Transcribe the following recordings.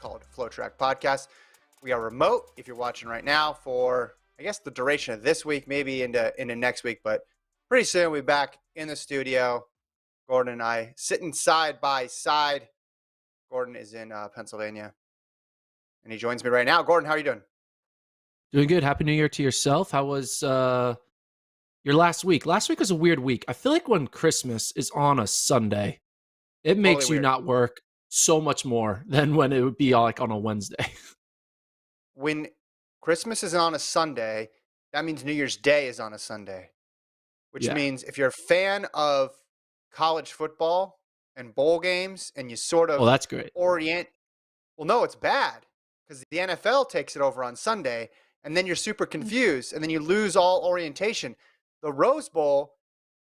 called FloTrack Podcast. We are remote if you're watching right now for, I guess, the duration of this week, maybe into next week, but pretty soon we'll be back in the studio. Gordon and I sitting side by side. Gordon is in Pennsylvania, and he joins me right now. Gordon, how are you doing? Doing good. Happy New Year to yourself. How was your last week? Last week was a weird week. I feel like when Christmas is on a Sunday, it makes Totally you weird. not work so much more than when it would be like on a Wednesday. When Christmas is on a Sunday, that means New Year's Day is on a Sunday, which Yeah. means if you're a fan of college football and bowl games and you sort Well, of that's great. orient, well, no, it's bad because the NFL takes it over on Sunday and then you're super confused and then you lose all orientation. The Rose Bowl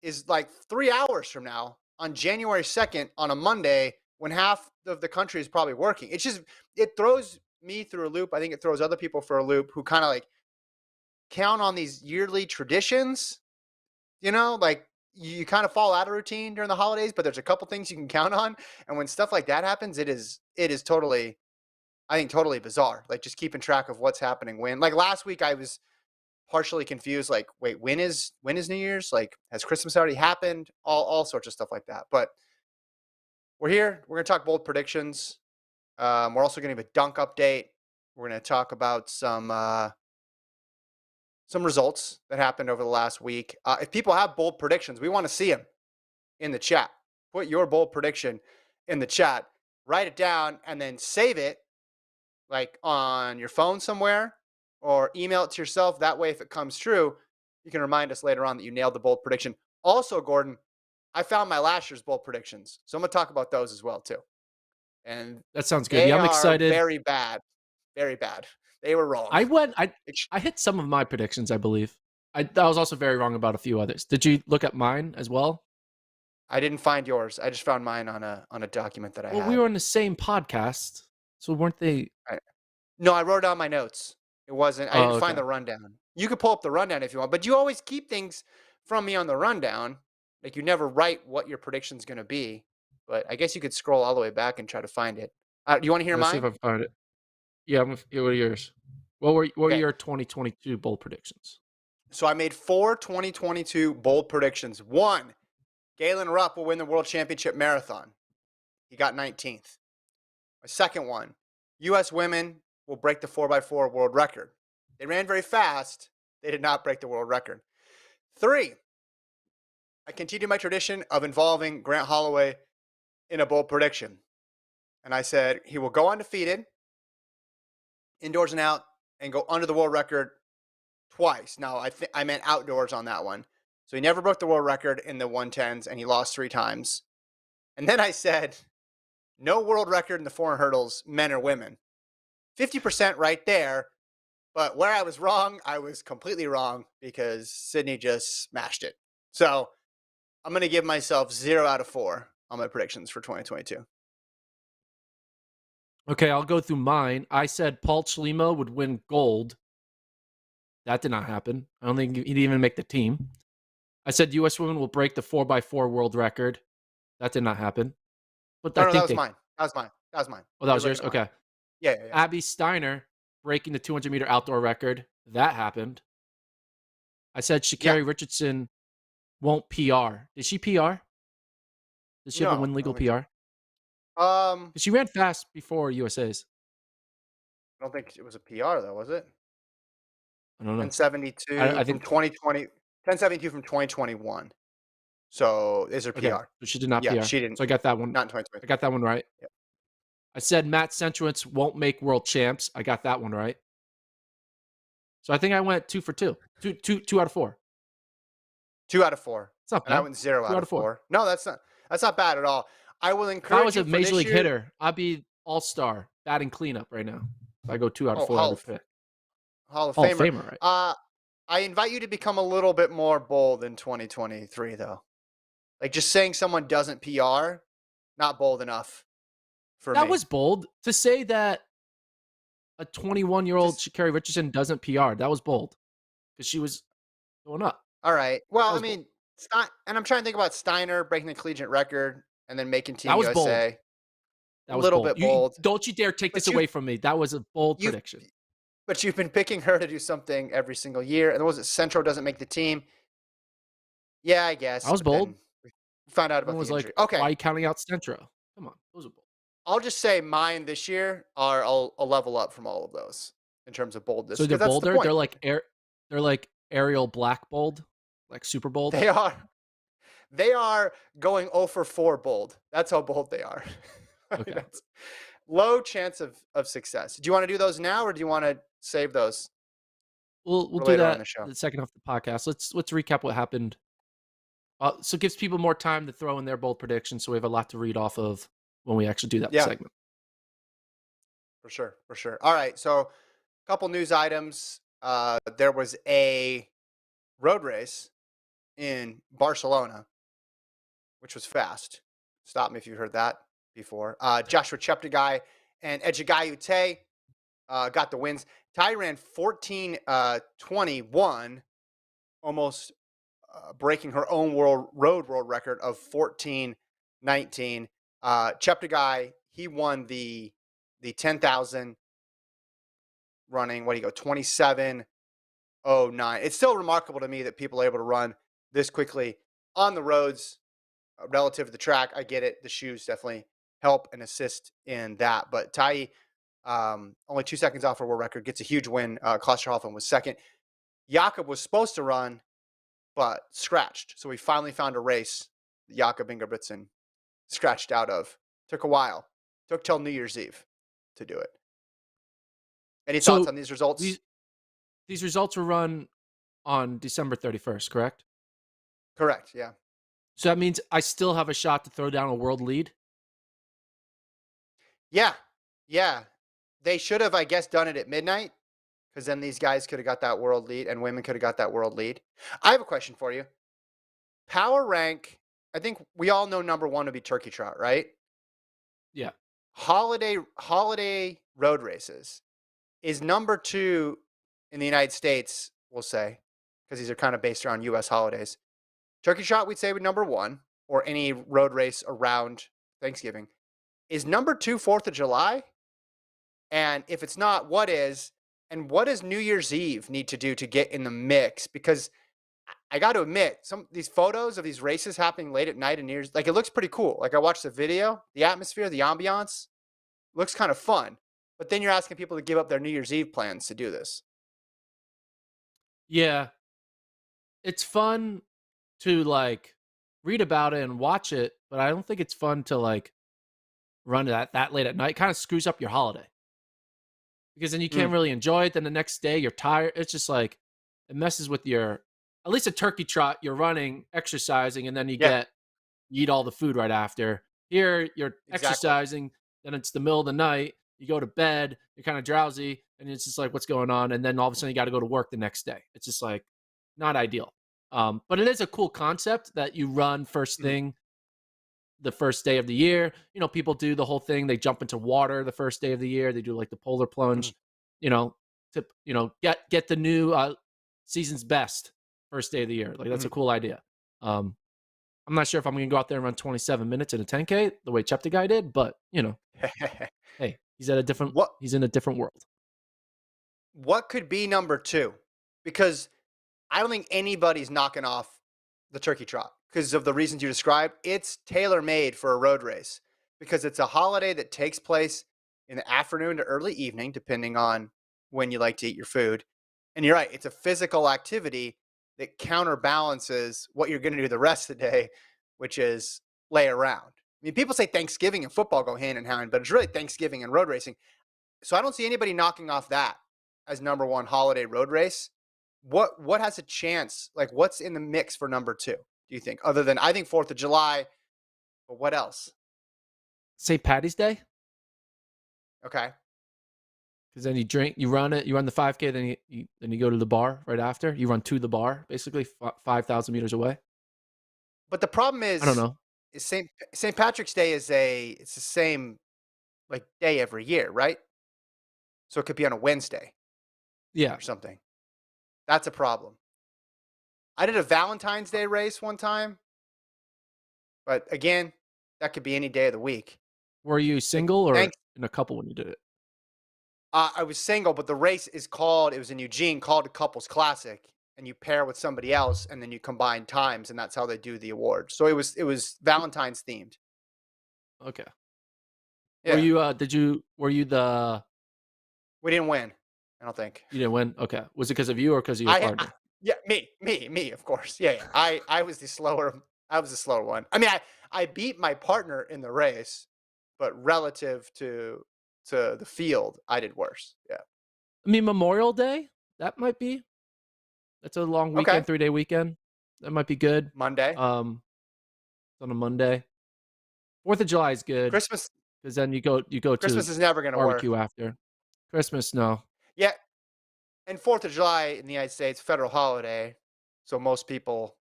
is like 3 hours from now on January 2nd on a Monday when half of the country is probably working. It throws me through a loop. I think it throws other people for a loop who kind of like count on these yearly traditions, like you kind of fall out of routine during the holidays, but there's a couple things you can count on. And when stuff like that happens, it is totally, I think, totally bizarre. Like just keeping track of what's happening when. Like last week I was partially confused, like, wait, when is New Year's? Like, has Christmas already happened? All sorts of stuff like that. But we're here. We're gonna talk bold predictions. We're also gonna give a dunk update. We're gonna talk about some results that happened over the last week. If people have bold predictions, we want to see them in the chat. Put your bold prediction in the chat. Write it down and then save it, like on your phone somewhere, or email it to yourself. That way, if it comes true, you can remind us later on that you nailed the bold prediction. Also, Gordon, I found my last year's bold predictions, so I'm gonna talk about those as well too. And That sounds good. they Yeah, I'm are excited. very bad, very bad. They were wrong. I hit some of my predictions, I believe. I was also very wrong about a few others. Did you look at mine as well? I didn't find yours. I just found mine on a document that I Well, had. we were on the same podcast, so weren't they? No, I wrote down my notes. It wasn't. I didn't find Okay. the rundown. You could pull up the rundown if you want, but you always keep things from me on the rundown. Like you never write what your prediction's going to be. But I guess you could scroll all the way back and try to find it. Do you want to hear Let's see if mine? I can find it. Yeah, what are yours? What were Okay. your 2022 bold predictions? So I made 4 2022 bold predictions. 1, Galen Rupp will win the World Championship Marathon. He got 19th. My second one, U.S. women will break the 4x4 world record. They ran very fast. They did not break the world record. 3, I continue my tradition of involving Grant Holloway in a bold prediction. And I said he will go undefeated, indoors and out, and go under the world record twice. Now, I meant outdoors on that one. So he never broke the world record in the 110s, and he lost 3 times. And then I said, no world record in the 400 hurdles, men or women. 50% right there. But where I was wrong, I was completely wrong because Sydney just smashed it. So I'm going to give myself 0 out of 4 on my predictions for 2022. Okay, I'll go through mine. I said Paul Chelimo would win gold. That did not happen. I don't think he didn't even make the team. I said U.S. women will break the 4x4 world record. That did not happen. But No, that was mine. That was mine. Oh, that was yours? Okay. Yeah. Abby Steiner breaking the 200-meter outdoor record. That happened. I said Sha'Carri Richardson won't PR. Did she PR? Did she ever win legal PR? She ran fast before USA's. I don't think it was a PR though, was it? I don't know. 1072 I from think 2020. 1072 from 2021. So is her PR? Okay, so she did not PR. She didn't. So I got that one. Not in 2020. I got that one right. Yep. I said Matt Centrowitz won't make world champs. I got that one right. So I think I went 2 for 2. Two out of 4. 2 out of 4. It's not bad. And I went 0 out of 4. No, that's not bad at all. I will encourage. If I was a major league hitter, I'd be all-star batting cleanup right now. If I go 2 out of 4 every pick. Hall of Famer. Right? I invite you to become a little bit more bold in 2023, though. Like just saying someone doesn't PR, not bold enough for me. That was bold to say that a 21-year-old Sha'Carri Richardson doesn't PR. That was bold because she was going up. All right. Well, I mean, and I'm trying to think about Steiner breaking the collegiate record and then making Team USA. Bold. That A was little bold. bit bold. Don't you dare take this But you away from me. That was a bold you've prediction. but you've been picking her to do something every single year. And was it Centro doesn't make the team? Yeah, I I guess. was But bold. then we found out Everyone about was the like, injury. "Why Okay. are you counting out Centro?" Come on, those are bold. I'll just say mine this year are a level up from all of those in terms of boldness, So they're because that's the bolder. point. They're like Ariel Black bold, like super bold. They are they are going 0 for 4 bold. That's how bold they are. I mean, Okay, that's low chance of success. Do you want to do those now, or do you want to save those we'll for do later on in that the show? the second half of the podcast. Let's recap what happened. So it gives people more time to throw in their bold predictions, so we have a lot to read off of when we actually do that Yeah, segment. for sure, for sure. All right, so a couple news items. There was a road race in Barcelona, which was fast. Stop me if you heard that before. Joshua Cheptegei and Ejigayute got the wins. Ty ran 14:21, almost breaking her own road world record of 14:19. Cheptegei, he won the 10,000 running. What do you go? 27:09. It's still remarkable to me that people are able to run this quickly on the roads relative to the track. I get it. The shoes definitely help and assist in that. But Tai, only 2 seconds off her world record, gets a huge win. Klosterhoffen was second. Jakob was supposed to run, but scratched. So we finally found a race that Jakob Ingebrigtsen scratched out of. Took a while. Took till New Year's Eve to do it. Any thoughts So on these results? these these results were run on December 31st, correct? Correct. Yeah. So that means I still have a shot to throw down a world lead. Yeah. Yeah. They should have, I guess, done it at midnight, because then these guys could have got that world lead and women could have got that world lead. I have a question for you. Power rank, I think we all know number one would be turkey trot, right? Yeah. Holiday road races is number two in the United States, we'll say, because these are kind of based around US holidays. Turkey trot, we'd say, would number one, or any road race around Thanksgiving. Is number two 4th of July? And if it's not, what is? And what does New Year's Eve need to do to get in the mix? Because I got to admit, some these photos of these races happening late at night and New Year's, like, it looks pretty cool. Like, I watched the video, the atmosphere, the ambiance looks kind of fun. But then you're asking people to give up their New Year's Eve plans to do this. Yeah. It's fun to like read about it and watch it, but I don't think it's fun to like run that late at night. Kind of screws up your holiday because then you can't Mm, really enjoy it. Then the next day you're tired. It's just like it messes with your at least a turkey trot. You're running, exercising, and then yeah, you eat all the food right after. Here you're exactly. exercising, then it's the middle of the night. You go to bed, you're kind of drowsy, and it's just like what's going on. And then all of a sudden you got to go to work the next day. It's just like not ideal. But it is a cool concept that you run first Mhm, thing the first day of the year. You know, people do the whole thing. They jump into water the first day of the year. They do like the polar mhm. plunge, you know, to get the new season's best first day of the year. Like that's a Mhm. cool idea. Um, I'm not sure if I'm going to go out there and run 27 minutes in a 10K the way Chep the guy did, but hey, what he's in a different world. what could be number two? Because I don't think anybody's knocking off the turkey trot because of the reasons you described. It's tailor made for a road race because it's a holiday that takes place in the afternoon to early evening, depending on when you like to eat your food. And you're right, it's a physical activity that counterbalances what you're going to do the rest of the day, which is lay around. I mean, people say Thanksgiving and football go hand in hand, but it's really Thanksgiving and road racing. So I don't see anybody knocking off that as number one holiday road race. What has a chance? Like, what's in the mix for number two? Do you think? Other than, I think, 4th of July, but what else? St. Patty's Day, Okay. because then you drink, you run the 5K, then you go to the bar right after. You run to the bar, basically 5,000 meters away. But the problem I don't is know. St. Patrick's Day it's the same like day every year, right? So it could be on a Wednesday Yeah, or something. That's a problem. I did a Valentine's Day race one time, but again, that could be any day of the week. Were you Like, single or thanks. in a couple when you did it? I was single, but the race is called. It was in Eugene, called a couples classic, and you pair with somebody else, and then you combine times, and that's how they do the award. So it was Valentine's themed. Okay. Were Yeah, you, were you the we didn't win. I don't think. you didn't win? Okay. Was it because of you or because of your I partner? yeah, me, of course. Yeah, yeah. I was the slower. I was the slower one. I mean, I beat my partner in the race, but relative to the field, I did worse. Yeah. I mean, Memorial Day, that might be that's a long Okay. weekend, 3-day weekend. That might be good. Monday. Um, on a Monday. 4th of July is good Christmas. because then you go to Christmas is never going to work. barbecue after. Christmas, no. Yeah, and 4th of July in the United States, federal holiday, so most people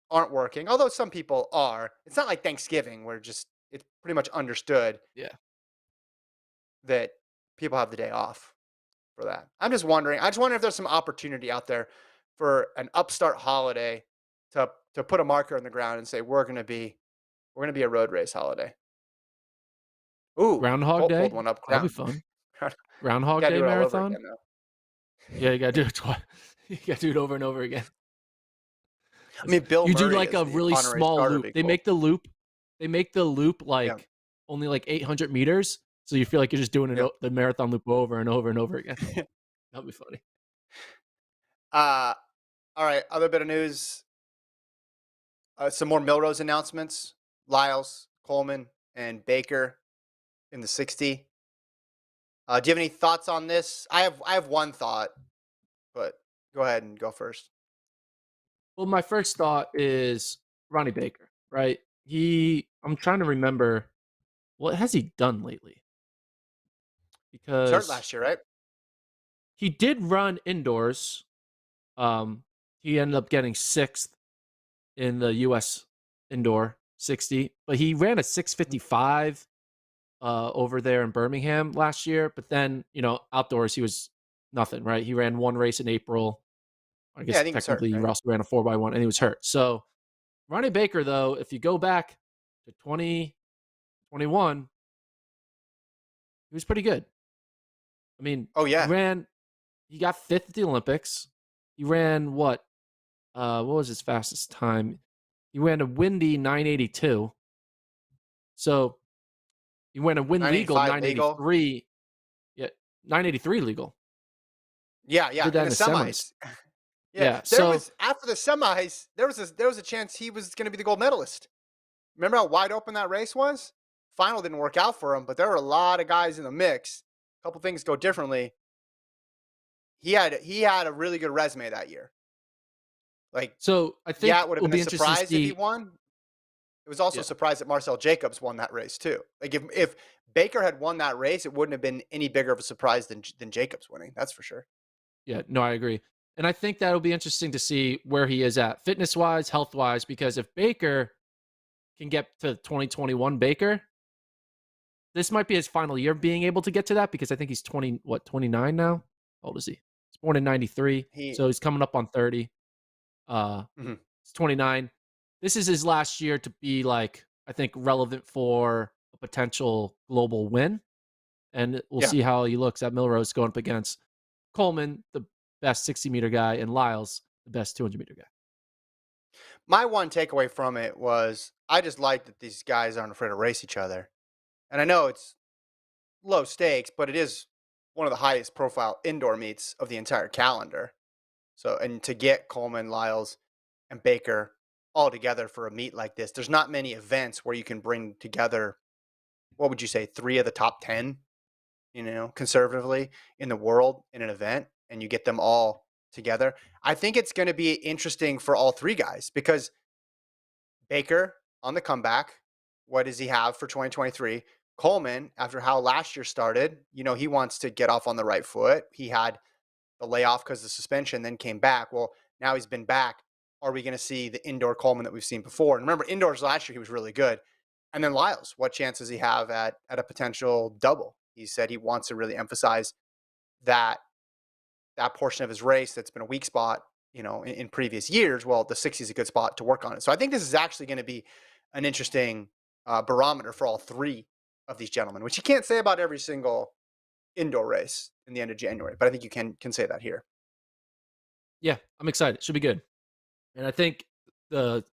aren't working, although some people are. It's not like Thanksgiving where just it's pretty much understood Yeah. that people have the day off for that. I'm just wondering. I just wonder if there's some opportunity out there for an upstart holiday to put a marker in the ground and say we're gonna be a road race holiday. Ooh, Groundhog Colt pulled Day, one up. that'd be Ground. fun. Gotta Groundhog Day do it all over marathon? again though. Yeah, you gotta do it twice. You gotta do it over and over again. I mean, Bill You do Murray like is a the really honorary small starter. loop. Be cool. They make the loop Yeah. like only like 800 meters, so you feel like you're just doing Yeah. the marathon loop over and over and over again. That'd be funny. uh, all right. Other bit of news. Some more Melrose announcements. Lyles, Coleman, and Baker in the 60. Do you have any thoughts on this? I have one thought, but go ahead and go first. Well, my first thought is Ronnie Baker, right? I'm trying to remember what has he done lately He was hurt because last year, right? he did run indoors. Um, he ended up getting sixth in the U.S. indoor 60, but he ran a Mhm. 6:55 over there in Birmingham last year. But then outdoors he was nothing, right? He ran one race in April. I Yeah, guess I think he was hurt, technically he right? also ran a 4x1 and he was hurt. So Ronnie Baker, though, if you go back to 2021, he was pretty good. I mean, Oh yeah, he got fifth at the Olympics. He ran what was his fastest time? He ran a windy 982. So he went a win legal 985 legal. 983. Yeah, 983 legal. Yeah, He yeah, did in that the in the semis. semis. Yeah, Yeah. there So was after the semis, there was a chance he was going to be the gold medalist. Remember how wide open that race was? Final didn't work out for him, but there were a lot of guys in the mix. A couple things go differently. He had a really good resume that year. Like, so I yeah, think it would have it'll been a be interesting to surprise if he see. won. It was also a Yeah. surprise that Marcel Jacobs won that race too. Like if Baker had won that race, it wouldn't have been any bigger of a surprise than Jacobs winning. That's for sure. Yeah, no, I agree. And I think that'll be interesting to see where he is at fitness wise, health wise, because if Baker can get to 2021 Baker, this might be his final year being able to get to that because I think he's 29 now? How old is he? He's born in 93. He So he's coming up on 30. Mhm. He's 29. This is his last year to be like, I think, relevant for a potential global win. And we'll Yeah. see how he looks at Melrose going up against Coleman, the best 60-meter guy, and Lyles, the best 200-meter guy. My one takeaway from it was I just like that these guys aren't afraid to race each other. And I know it's low stakes, but it is one of the highest profile indoor meets of the entire calendar. So, and to get Coleman, Lyles, and Baker all together for a meet like this, there's not many events where you can bring together, what would you say, three of the top 10, conservatively in the world in an event, and you get them all together. I think it's going to be interesting for all three guys because Baker on the comeback, what does he have for 2023? Coleman, after how last year started, he wants to get off on the right foot. He had the layoff because of the suspension, then came back. Well, now he's been back. Are we going to see the indoor Coleman that we've seen before? And remember, indoors last year he was really good. And then Lyles, what chance does he have at a potential double? He said he wants to really emphasize that that portion of his race that's been a weak spot, in previous years. Well, the 60 is a good spot to work on it. So I think this is actually going to be an interesting barometer for all three. of these gentlemen, which you can't say about every single indoor race in the end of January, but I think you can say that here. Yeah, I'm excited. Should be good. And I think the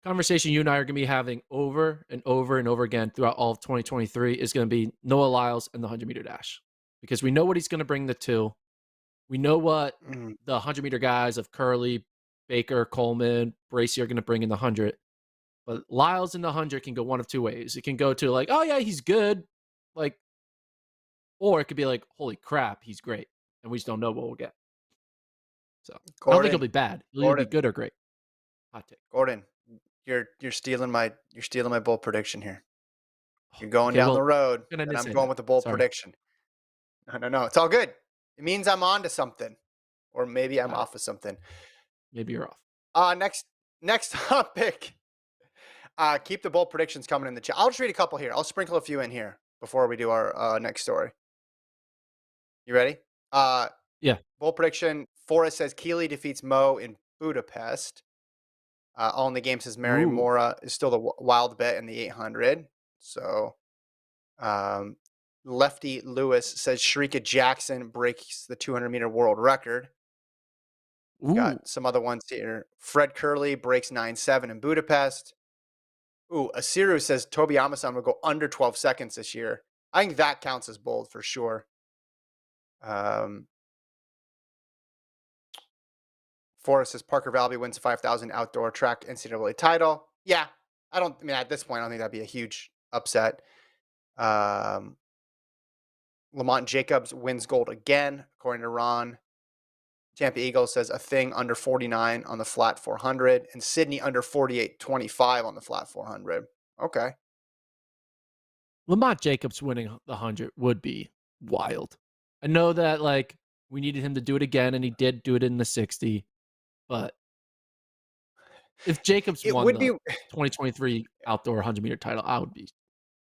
conversation you and I are going to be having over and over and over again throughout all of 2023 is going to be Noah Lyles and the 100-meter dash, because we know what he's going to bring the two. We know what Mm, the 100-meter guys of Curley, Baker, Coleman, Bracy are going to bring in the 100. But Lyles in the 100 can go one of two ways. It can go to like, oh yeah, he's good, like, or it could be like, holy crap, he's great, and we just don't know what we'll get. So I don't think he'll Gordon, be bad. He'll either be Gordon, good or great. Hot take. Gordon, you're stealing my bold prediction here. You're going Okay, down the well, road, I'm gonna and I'm say going that. with the bold Sorry. prediction. No, it's all good. It means I'm on to something, or maybe I'm Got it. off of something. Maybe you're off. Next topic. Keep the bold predictions coming in the chat. I'll just read a couple here. I'll sprinkle a few in here before we do our next story. You ready? Uh, Yeah. Bold prediction. Forrest says Keeley defeats Mo in Budapest. All in the game says Mary Ooh. Mora is still the wild bet in the 800. So, um, Lefty Lewis says Shrika Jackson breaks the 200-meter world record. Ooh. Got some other ones here. Fred Curley breaks 9.7 in Budapest. Ooh, Asiru says Toby Amasan will go under 12 seconds this year. I think that counts as bold for sure. Um, Forrest says Parker Valby wins 5,000 outdoor track NCAA title. Yeah, I mean, at this point, I don't think that'd be a huge upset. Um, Lamont Jacobs wins gold again, according to Ron. Tampa Eagle says a thing under 49 on the flat 400, and Sydney under 48.25 on the flat 400. Okay. Lamont Jacobs winning the 100 would be wild. I know that like we needed him to do it again, and he did do it in the 60. But if Jacobs It won would the be 2023 outdoor 100-meter title, I would be.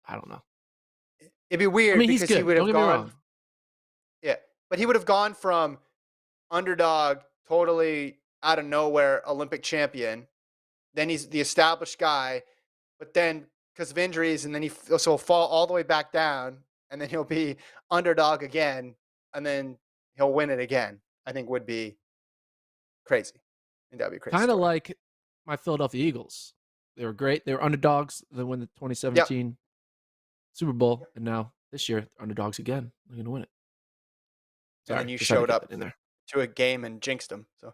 I don't know. it'd be I weird mean, he's because he good. would Don't have get me gone, wrong. yeah, but he would have gone from underdog, totally out of nowhere, Olympic champion. Then he's the established guy, but then because of injuries, and then he'll fall all the way back down, and then he'll be underdog again, and then he'll win it again. I think would be crazy. I think that'd be a crazy Kind of story. like my Philadelphia Eagles. They were great. They were underdogs. They win the Yep. 2017 Super Bowl, and now this year they're underdogs again. They're gonna win it. And then Sorry, you just had to showed get that up in there. to a game and jinxed them. So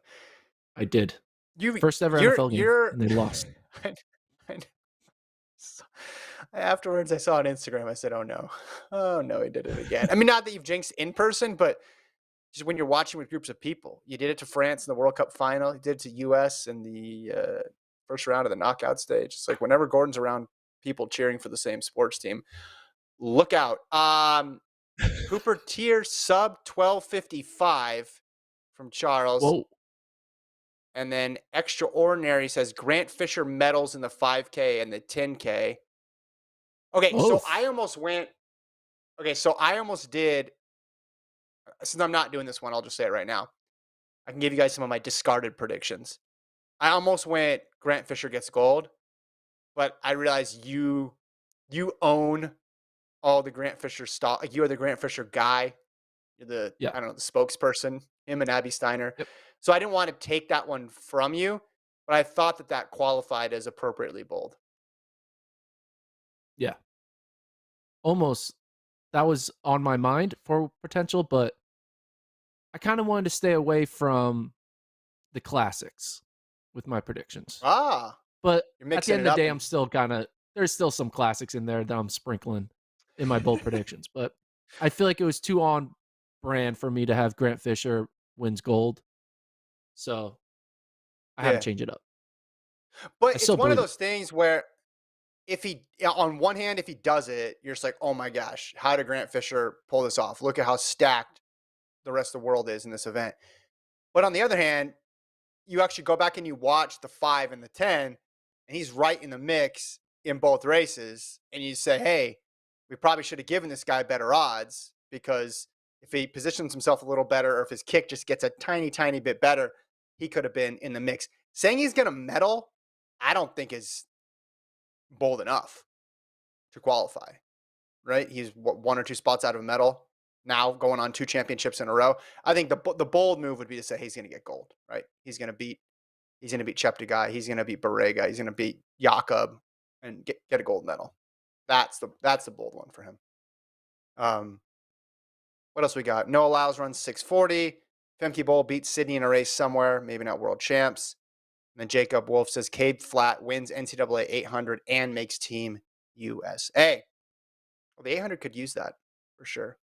I did. you, First ever you're, NFL game, you're. and they lost. I, I, afterwards, I saw on Instagram. I said, oh no, he did it again." I mean, not that you've jinxed in person, but just when you're watching with groups of people. You did it to France in the World Cup final. You did it to US in the first round of the knockout stage. It's like whenever Gordon's around people cheering for the same sports team, look out. Hooper tier sub 1255 from Charles. Whoa, And then Extraordinary says Grant Fisher medals in the 5K and the 10K. Okay, so both. I almost went. Okay, so I almost did. Since I'm not doing this one, I'll just say it right now. I can give you guys some of my discarded predictions. I almost went Grant Fisher gets gold, but I realized you own all the Grant Fisher stock. Like you are the Grant Fisher guy. You're the Yeah. I don't know the spokesperson. Him and Abby Steiner. Yep. So I didn't want to take that one from you, but I thought that qualified as appropriately bold. Yeah. Almost. That was on my mind for potential, but I kind of wanted to stay away from the classics with my predictions. Ah, But you're at the mixing end it of the up day, and I'm still there's still some classics in there that I'm sprinkling in my bold predictions. But I feel like it was too on brand for me to have Grant Fisher wins gold. So I had to yeah. change it up. I But it's still one of believe it. those things where if on one hand, if he does it, you're just like, oh my gosh, how did Grant Fisher pull this off? Look at how stacked the rest of the world is in this event. But on the other hand, you actually go back and you watch the 5 and the 10, and he's right in the mix in both races. And you say, hey, we probably should have given this guy better odds because if he positions himself a little better or if his kick just gets a tiny, tiny bit better, he could have been in the mix. Saying he's going to medal, I don't think is bold enough to qualify. right? He's one or two spots out of a medal now, going on 2 championships in a row. I think the bold move would be to say, hey, he's going to get gold, right? He's going to beat Cheptegei. He's going to beat Barrega. He's going to beat Jakob and get a gold medal. That's the bold one for him. What else we got? Noah Lyles runs 640. Femke Bol beats Sydney in a race somewhere, maybe not world champs. And then Jacob Wolf says Cade Flat wins NCAA 800 and makes Team USA. Well, the 800 could use that for sure.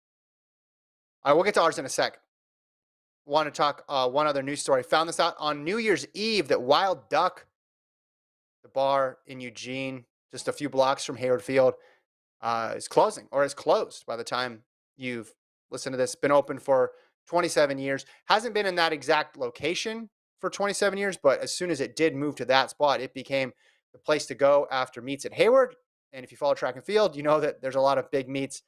All right, we'll get to ours in a sec. Want to talk one other news story. Found this out on New Year's Eve that Wild Duck, the bar in Eugene, just a few blocks from Hayward Field, is closing or is closed by the time you've listened to this. Been open for 27 years. Hasn't been in that exact location for 27 years, but as soon as it did move to that spot, it became the place to go after meets at Hayward. And if you follow track and field, you know that there's a lot of big meets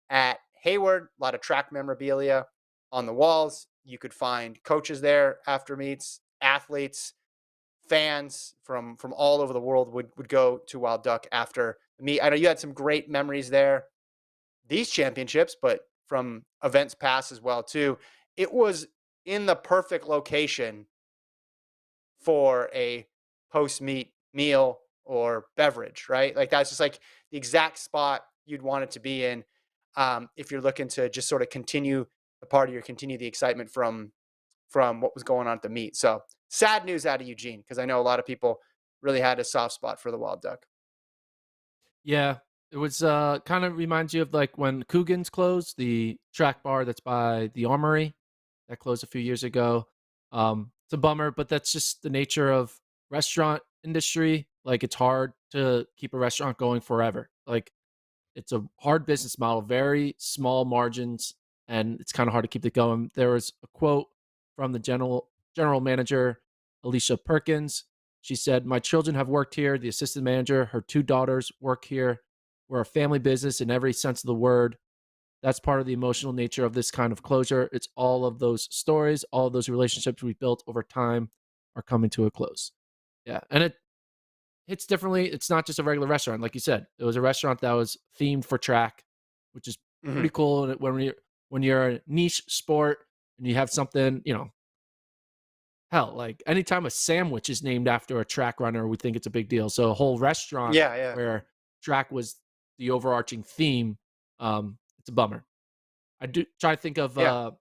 at Hayward, a lot of track memorabilia on the walls. You could find coaches there after meets, athletes, fans from all over the world would go to Wild Duck after the meet. I know you had some great memories there, these championships, but from events past as well too. It was in the perfect location for a post meet meal or beverage, right? Like that's just like the exact spot you'd want it to be in, if you're looking to just sort of continue the party or continue the excitement from what was going on at the meet. So sad news out of Eugene, because I know a lot of people really had a soft spot for the Wild Duck. Yeah, it was kind of reminds you of like when Coogan's closed, the track bar that's by the Armory that closed a few years ago. It's a bummer, but that's just the nature of restaurant industry. Like it's hard to keep a restaurant going forever. Like it's a hard business model, very small margins, and it's kind of hard to keep it going. There was a quote from the general manager, Alicia Perkins. She said, "My children have worked here. The assistant manager, her two daughters work here. We're a family business in every sense of the word. That's part of the emotional nature of this kind of closure. It's all of those stories, all of those relationships we built over time are coming to a close." Yeah, and it hits differently. It's not just a regular restaurant, like you said. It was a restaurant that was themed for track, which is Mm-hmm. pretty cool. And when you're a niche sport and you have something, hell, like anytime a sandwich is named after a track runner, we think it's a big deal. So a whole restaurant Yeah, yeah, where track was the overarching theme, it's a bummer. I do try to think of yeah.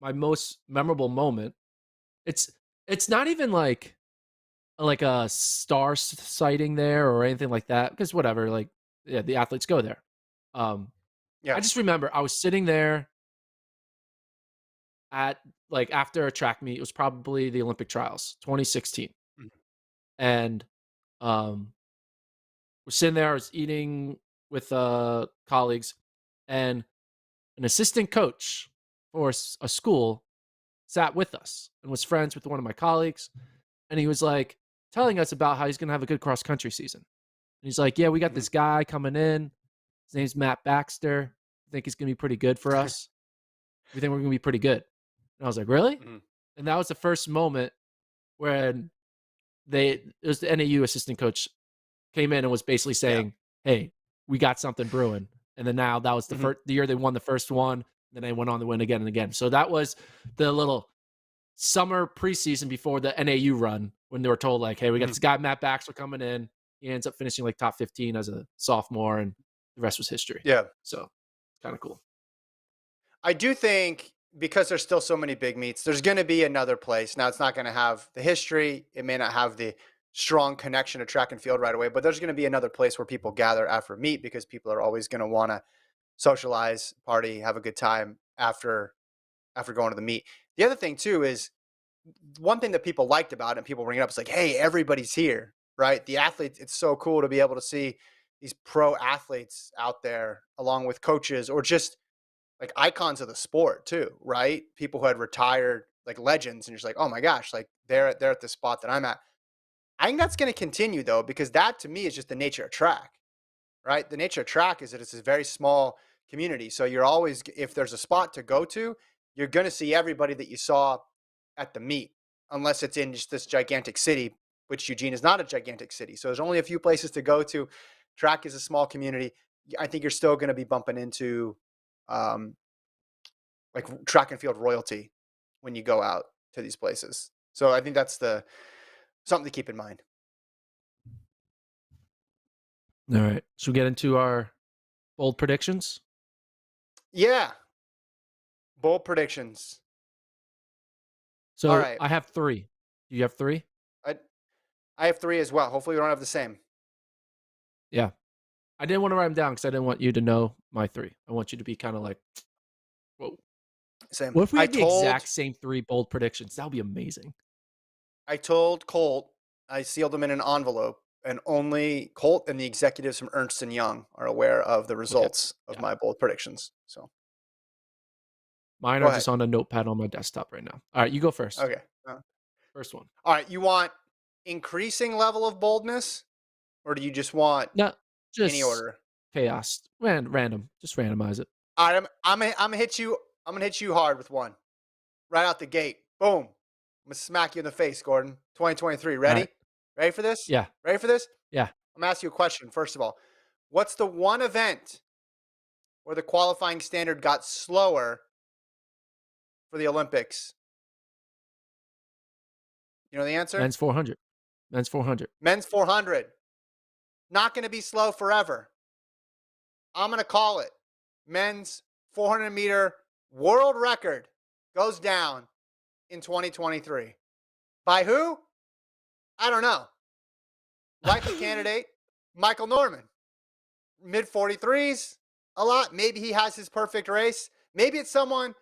my most memorable moment. It's it's not even like a sighting there or anything like that, because whatever, like, yeah, the athletes go there. Um, I Yeah. just remember I was sitting there at like after a track meet. It was probably the Olympic trials, 2016, Mhm. and um, was sitting there. I was eating with colleagues, and an assistant coach for a school sat with us and was friends with one of my colleagues, and he was like telling us about how he's going to have a good cross country season. And he's like, "Yeah, we got Mhm. this guy coming in. His name's Matt Baxter. I think he's going to be pretty good for us. We think we're going to be pretty good." And I was like, "Really?" Mhm. And that was the first moment when it was the NAU assistant coach came in and was basically Yeah. saying, "Hey, we got something brewing." And then now that was Mhm. the year they won the first one. Then they went on to win again and again. So that was the little summer preseason before the NAU run when they were told like, "Hey, we got Mhm. this guy Matt Baxter coming in." He ends up finishing like top 15 as a sophomore, and the rest was history. Yeah. So kind of cool. I do think because there's still so many big meets, there's going to be another place. Now, it's not going to have the history. It may not have the strong connection to track and field right away, but there's going to be another place where people gather after a meet because people are always going to want to socialize, party, have a good time after going to the meet. The other thing too is one thing that people liked about it and people bring it up is like, hey, everybody's here, right? The athletes, it's so cool to be able to see these pro athletes out there along with coaches or just like icons of the sport too, right? People who had retired, like legends, and you're just like, oh my gosh, like they're at the spot that I'm at. I think that's going to continue though, because that to me is just the nature of track, right? The nature of track is that it's a very small community. So you're always, if there's a spot to go to, you're going to see everybody that you saw at the meet, unless it's in just this gigantic city, which Eugene is not a gigantic city. So there's only a few places to go to. Track is a small community. I think you're still going to be bumping into like track and field royalty when you go out to these places. So I think that's something to keep in mind. All right. Should we get into our bold predictions? Yeah. Bold predictions. So All right. I have 3. Do you have 3? I have 3 as well. Hopefully we don't have the same. Yeah. I didn't want to write them down because I didn't want you to know my 3. I want you to be kind of like, whoa. Same. What if we had the exact same 3 bold predictions? That would be amazing. I told Colt, I sealed them in an envelope, and only Colt and the executives from Ernst & Young are aware of the results of my bold predictions. So mine go are ahead. just on a notepad on my desktop right now. All right, you go first. Okay. First one. All right. You want increasing level of boldness, or do you just want any order? Chaos. Random. Just randomize it. All right. I'm gonna hit you. I'm gonna hit you hard with one right out the gate. Boom. I'm gonna smack you in the face, Gordon. 2023. Ready? Right. Ready for this? Yeah. Ready for this? Yeah. I'm gonna ask you a question. First of all, what's the one event where the qualifying standard got slower for the Olympics? You know the answer? Men's 400. Men's 400. Men's 400. Not going to be slow forever. I'm going to call it. Men's 400 meter world record goes down in 2023. By who? I don't know. Likely candidate, Michael Norman. Mid 43s, a lot. Maybe he has his perfect race. Maybe it's someone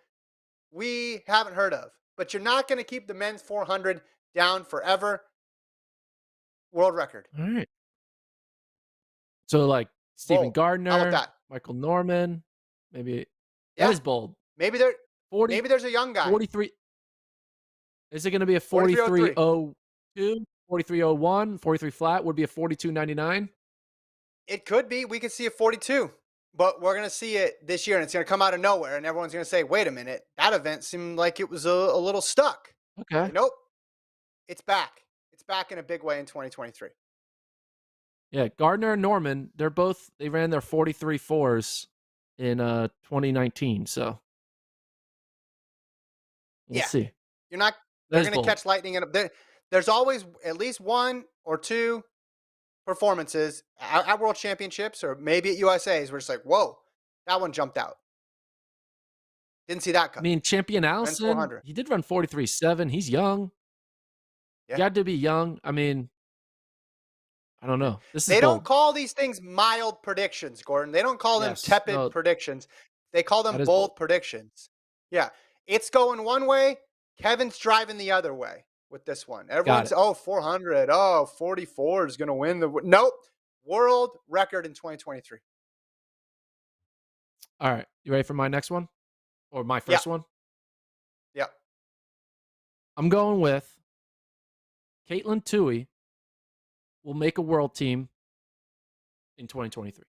we haven't heard of. But you're not going to keep the men's 400 down forever. World record. All right. So like Stephen Gardner, how about that? Michael Norman, maybe that is bold. Maybe there's a young guy. 43. Is it going to be a 4302, 4301, 43 flat? Would be a 4299? It could be. We could see a 42, but we're going to see it this year, and it's going to come out of nowhere, and everyone's going to say, "Wait a minute, that event seemed like it was a little stuck." Okay. Nope. It's back. It's back in a big way in 2023. Yeah, Gardner and Norman, they ran their 43.4s in 2019, so we'll see. They're going to catch lightning in there's always at least one or two performances at World Championships or maybe at USA's where it's like, whoa, that one jumped out. Didn't see that coming. I mean, Champion Allison, he did run 43.7. He's young. Yeah. He had to be young. I mean, I don't know. They don't call these things mild predictions, Gordon. They don't call them tepid predictions. They call them bold predictions. Yeah. It's going one way. Kevin's driving the other way with this one. Everyone's, 400. 44 is going to win Nope. World record in 2023. All right. You ready for my next one? Or my first one? Yeah. I'm going with Caitlin Toohey will make a world team in 2023.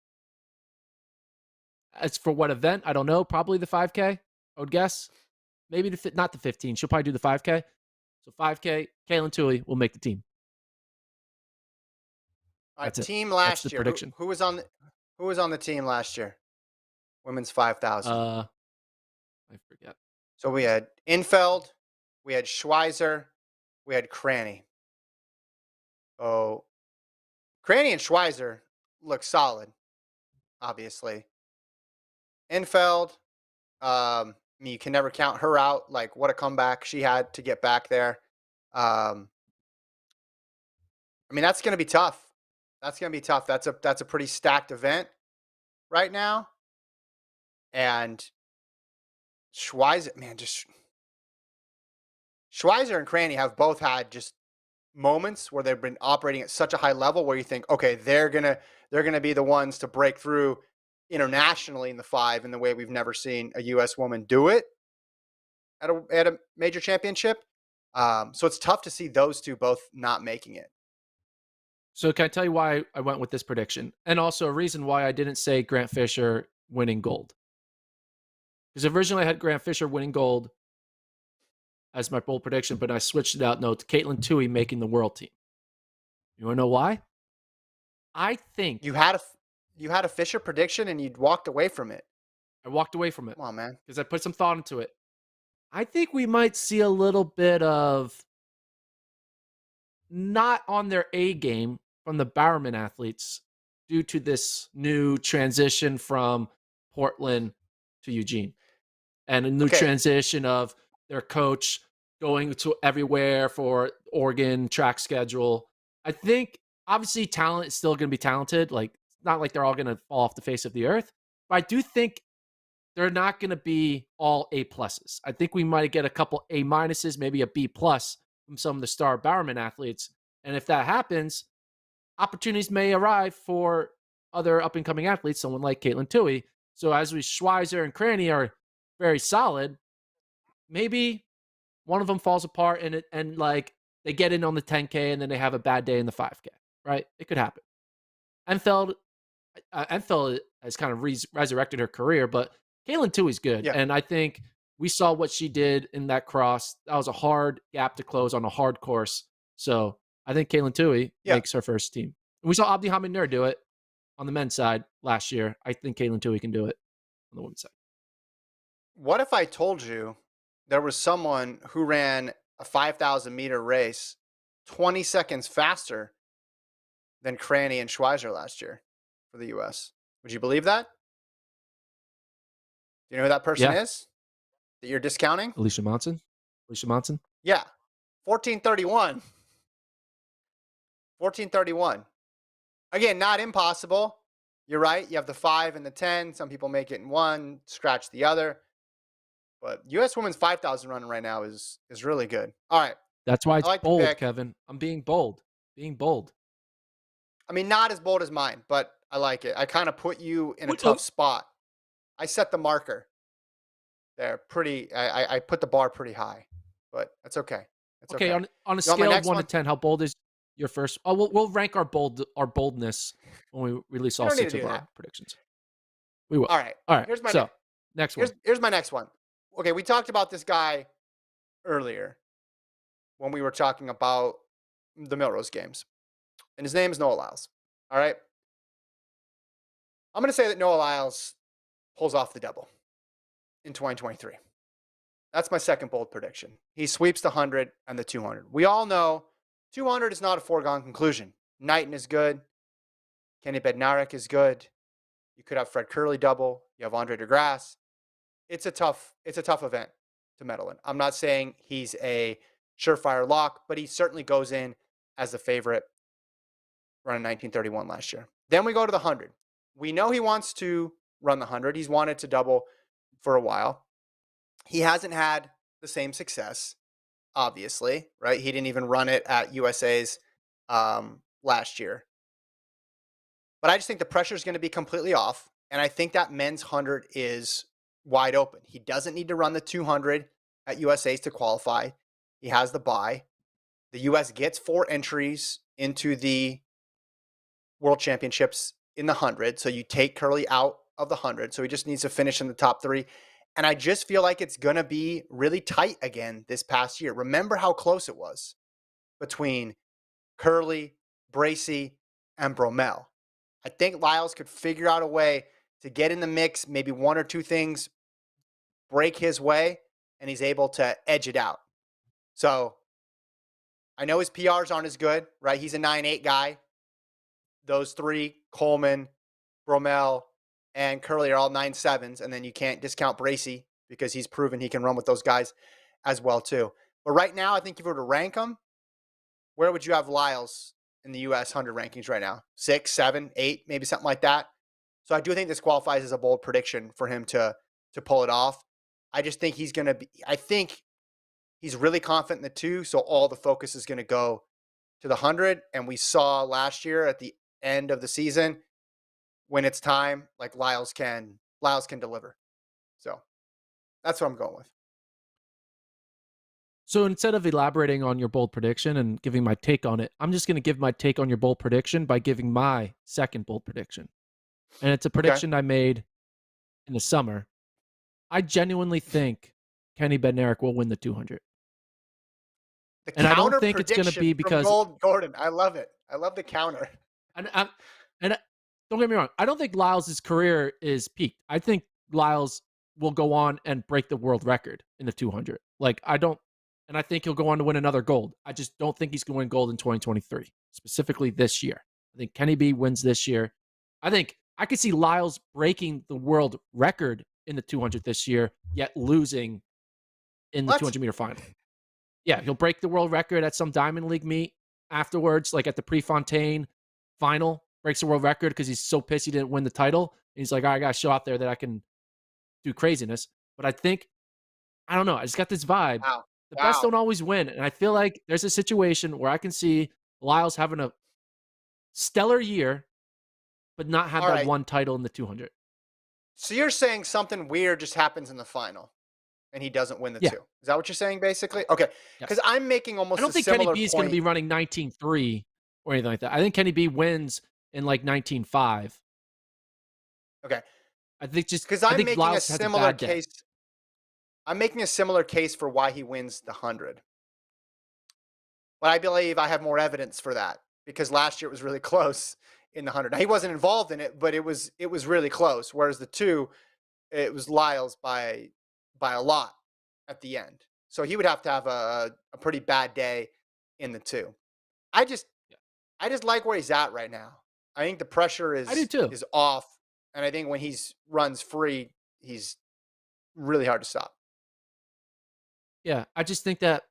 As for what event, I don't know. Probably the 5K, I would guess. Maybe not the 15. She'll probably do the 5K. So 5K, Caitlin Toohey will make the team. That's team last year. Prediction. Who was on the team last year? Women's 5,000. I forget. So we had Infeld, we had Schweizer, we had Cranny. Oh, Cranny and Schweizer look solid, obviously. Infeld, you can never count her out. Like, what a comeback she had to get back there. I mean, that's going to be tough. That's going to be tough. That's a pretty stacked event right now. And Schweizer, man, Schweizer and Cranny have both had just moments where they've been operating at such a high level where you think, okay, they're gonna be the ones to break through internationally in the 5 in the way we've never seen a U.S. woman do it at a major championship. So it's tough to see those two both not making it. So can I tell you why I went with this prediction? And also a reason why I didn't say Grant Fisher winning gold. Because originally I had Grant Fisher winning gold as my bold prediction, but I switched it out to Caitlin Toohey making the world team. You want to know why? I think you had You had a Fisher prediction and you walked away from it. I walked away from it Come on, man. because I put some thought into it. I think we might see a little bit of not on their A game from the Bowerman athletes due to this new transition from Portland to Eugene and a new Okay. transition of their coach going to everywhere for Oregon track schedule. I think obviously talent is still going to be talented. Like, it's not like they're all going to fall off the face of the earth, but I do think they're not going to be all A pluses. I think we might get a couple A minuses, maybe a B plus from some of the star Bowerman athletes. And if that happens, opportunities may arrive for other up and coming athletes, someone like Caitlin Toohey. So as we Schweizer and Cranny are very solid, maybe one of them falls apart and like they get in on the 10K and then they have a bad day in the 5K, right? It could happen. Enfeld has kind of resurrected her career, but Caitlin Toohey's good. Yeah. And I think we saw what she did in that cross. That was a hard gap to close on a hard course. So I think Caitlin Toohey makes her first team. And we saw Abdi Hamid Nur do it on the men's side last year. I think Caitlin Toohey can do it on the women's side. What if I told you there was someone who ran a 5,000-meter race 20 seconds faster than Cranny and Schweizer last year for the U.S.? Would you believe that? Do you know who that person is that you're discounting? Alicia Monson? Yeah. 14:31. 14:31. Again, not impossible. You're right. You have the 5 and the 10. Some people make it in one, scratch the other. But U.S. women's 5,000 running right now is really good. All right. That's why it's bold, Kevin. I'm being bold. I mean, not as bold as mine, but I like it. I kind of put you in a tough spot. I set the marker there I put the bar pretty high, but that's okay. It's okay. On a scale of 1 to 10, how bold is your first? Oh, we'll rank our boldness when we release all 6 of our predictions. We will. All right. Here's my next one. Here's my next one. Okay, we talked about this guy earlier when we were talking about the Melrose games, and his name is Noah Lyles. All right. I'm going to say that Noah Lyles pulls off the double in 2023. That's my second bold prediction. He sweeps the 100 and the 200. We all know 200 is not a foregone conclusion. Knighton is good. Kenny Bednarek is good. You could have Fred Curley double. You have Andre DeGrasse. It's a tough event to medal in. I'm not saying he's a surefire lock, but he certainly goes in as the favorite running 1931 last year. Then we go to the 100. We know he wants to run the 100. He's wanted to double for a while. He hasn't had the same success, obviously, right? He didn't even run it at USA's last year. But I just think the pressure is going to be completely off. And I think that men's 100 is wide open. He doesn't need to run the 200 at USA's to qualify. He has the bye. The US gets 4 entries into the World Championships in the 100. So you take Curley out of the 100. So he just needs to finish in the top 3. And I just feel like it's going to be really tight again this past year. Remember how close it was between Curley, Bracey, and Bromell. I think Lyles could figure out a way to get in the mix, maybe 1 or 2 things break his way, and he's able to edge it out. So I know his PRs aren't as good, right? He's a 9.8 guy. Those 3, Coleman, Bromell, and Curley are all 9.7s, and then you can't discount Bracey because he's proven he can run with those guys as well too. But right now, I think if you were to rank them, where would you have Lyles in the U.S. 100 rankings right now? 6, 7, 8, maybe something like that. So I do think this qualifies as a bold prediction for him to pull it off. I just think he's going to be – I think he's really confident in the 2, so all the focus is going to go to the 100. And we saw last year at the end of the season – when it's time, like Lyles can deliver. So that's what I'm going with. So instead of elaborating on your bold prediction and giving my take on it, I'm just going to give my take on your bold prediction by giving my second bold prediction. And it's a prediction I made in the summer. I genuinely think Kenny Bednarek will win the 200. And I don't think it's going to be because Gold Gordon. I love it. I love the counter. And don't get me wrong. I don't think Lyles' career is peaked. I think Lyles will go on and break the world record in the 200. Like, I don't, and I think he'll go on to win another gold. I just don't think he's going to win gold in 2023, specifically this year. I think Kenny B wins this year. I think I could see Lyles breaking the world record in the 200 this year, yet losing in the What? 200-meter final. Yeah, he'll break the world record at some Diamond League meet afterwards, like at the Prefontaine final, breaks the world record because he's so pissed he didn't win the title. And he's like, all right, I got to show out there that I can do craziness. But I think, I don't know, I just got this vibe. Wow. The best Wow. don't always win. And I feel like there's a situation where I can see Lyles having a stellar year, but not have All that right. one title in the 200. So you're saying something weird just happens in the final and he doesn't win the Yeah. 2. Is that what you're saying, basically? Okay. Because Yes. I'm making I almost don't a think Kenny similar B is going to point. be running 19.3 or anything like that. I think Kenny B wins in like 19.5. Okay. I think Because I'm making a Lyles has a similar bad day. case. I'm making a similar case for why he wins the 100. But I believe I have more evidence for that because last year it was really close in the 100. Now, he wasn't involved in it, but it was really close. Whereas the 2, it was Lyles by a lot at the end. So he would have to have a pretty bad day in the 2. I just Yeah. I just like where he's at right now. I think the pressure I do is too. is off, and I think when he's runs free, he's really hard to stop. Yeah. I just think that,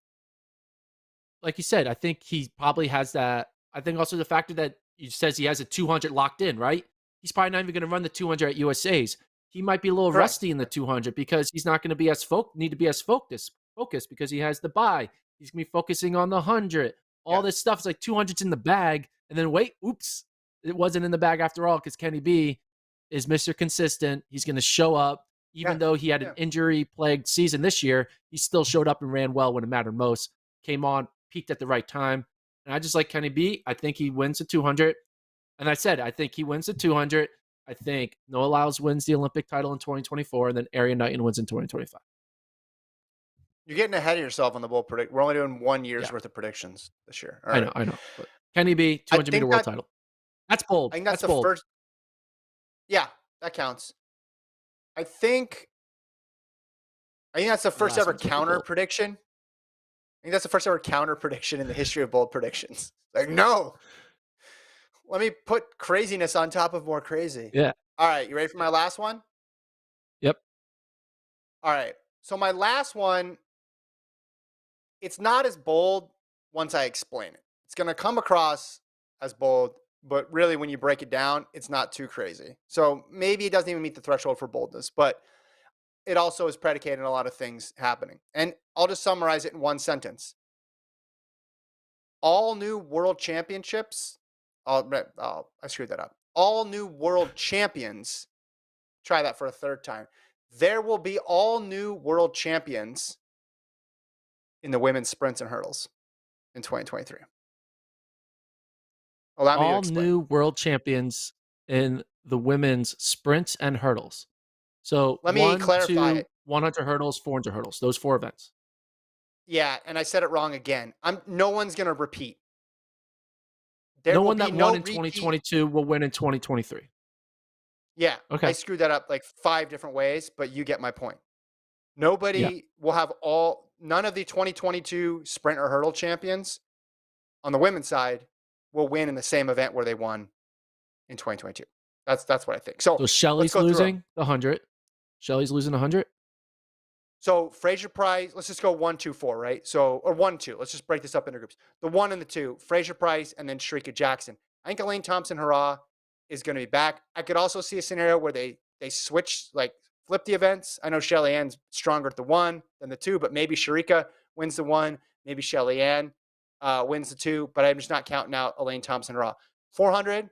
like you said, I think he probably has that. I think also the factor that he says he has a 200 locked in, right? He's probably not even going to run the 200 at USA's. He might be a little Correct. rusty in the 200 because he's not going to be as need to be as focused because he has the bye. He's going to be focusing on the 100. All Yeah. this stuff is like 200's in the bag, and then wait, oops, it wasn't in the bag after all because Kenny B is Mr. Consistent. He's going to show up. Yeah. Even though he had an Yeah. injury-plagued season this year, he still showed up and ran well when it mattered most. Came on, peaked at the right time. And I just like Kenny B. I think he wins the 200. And I said, I think he wins the 200. I think Noah Lyles wins the Olympic title in 2024, and then Arian Knighton wins in 2025. You're getting ahead of yourself on the bull predict. We're only doing 1 Yeah, year's worth of predictions this year. All right. I know. But Kenny B, I 200-meter think world that title. That's bold. I think that's That's the bold. first. Yeah, that counts. I think I think that's the The first last ever one's gonna be counter bold. prediction. I think that's the first ever counter prediction in the history of bold predictions. Like, no, let me put craziness on top of more crazy. Yeah. All right, you ready for my last one? Yep. All right. So my last one, it's not as bold once I explain it. It's going to come across as bold, but really when you break it down, it's not too crazy. So maybe it doesn't even meet the threshold for boldness, but it also is predicated on a lot of things happening. And I'll just summarize it in one sentence. All new world championships, I screwed that up. All new world champions, try that for a third time. There will be all new world champions in the women's sprints and hurdles in 2023. Allow me to All explain. new world champions in the women's sprints and hurdles. So Let me 1, clarify 2, it. 100 hurdles, 400 hurdles. Those 4 events. Yeah, and I said it wrong again. No one's going to repeat. There No will one be that won no in repeat. 2022 will win in 2023. Yeah, I Okay. screwed that up like 5 different ways, but you get my point. Yeah. Nobody will have none of the 2022 sprint or hurdle champions on the women's side will win in the same event where they won in 2022. That's what I think. So So let's Shelly's go through them. losing the 100. Shelly's losing 100. So Fraser Price, let's just go 1, 2, 4, right? So or 1, 2. Let's just break this up into groups. The 1 and the 2, Fraser Price, and then Shrika Jackson. I think Elaine Thompson Hurrah is going to be back. I could also see a scenario where they switch, like flip the events. I know Shelly Ann's stronger at the 1 than the 2, but maybe Sharika wins the 1, maybe Shelly Ann wins the 2, but I'm just not counting out Elaine Thompson Hurrah. 400,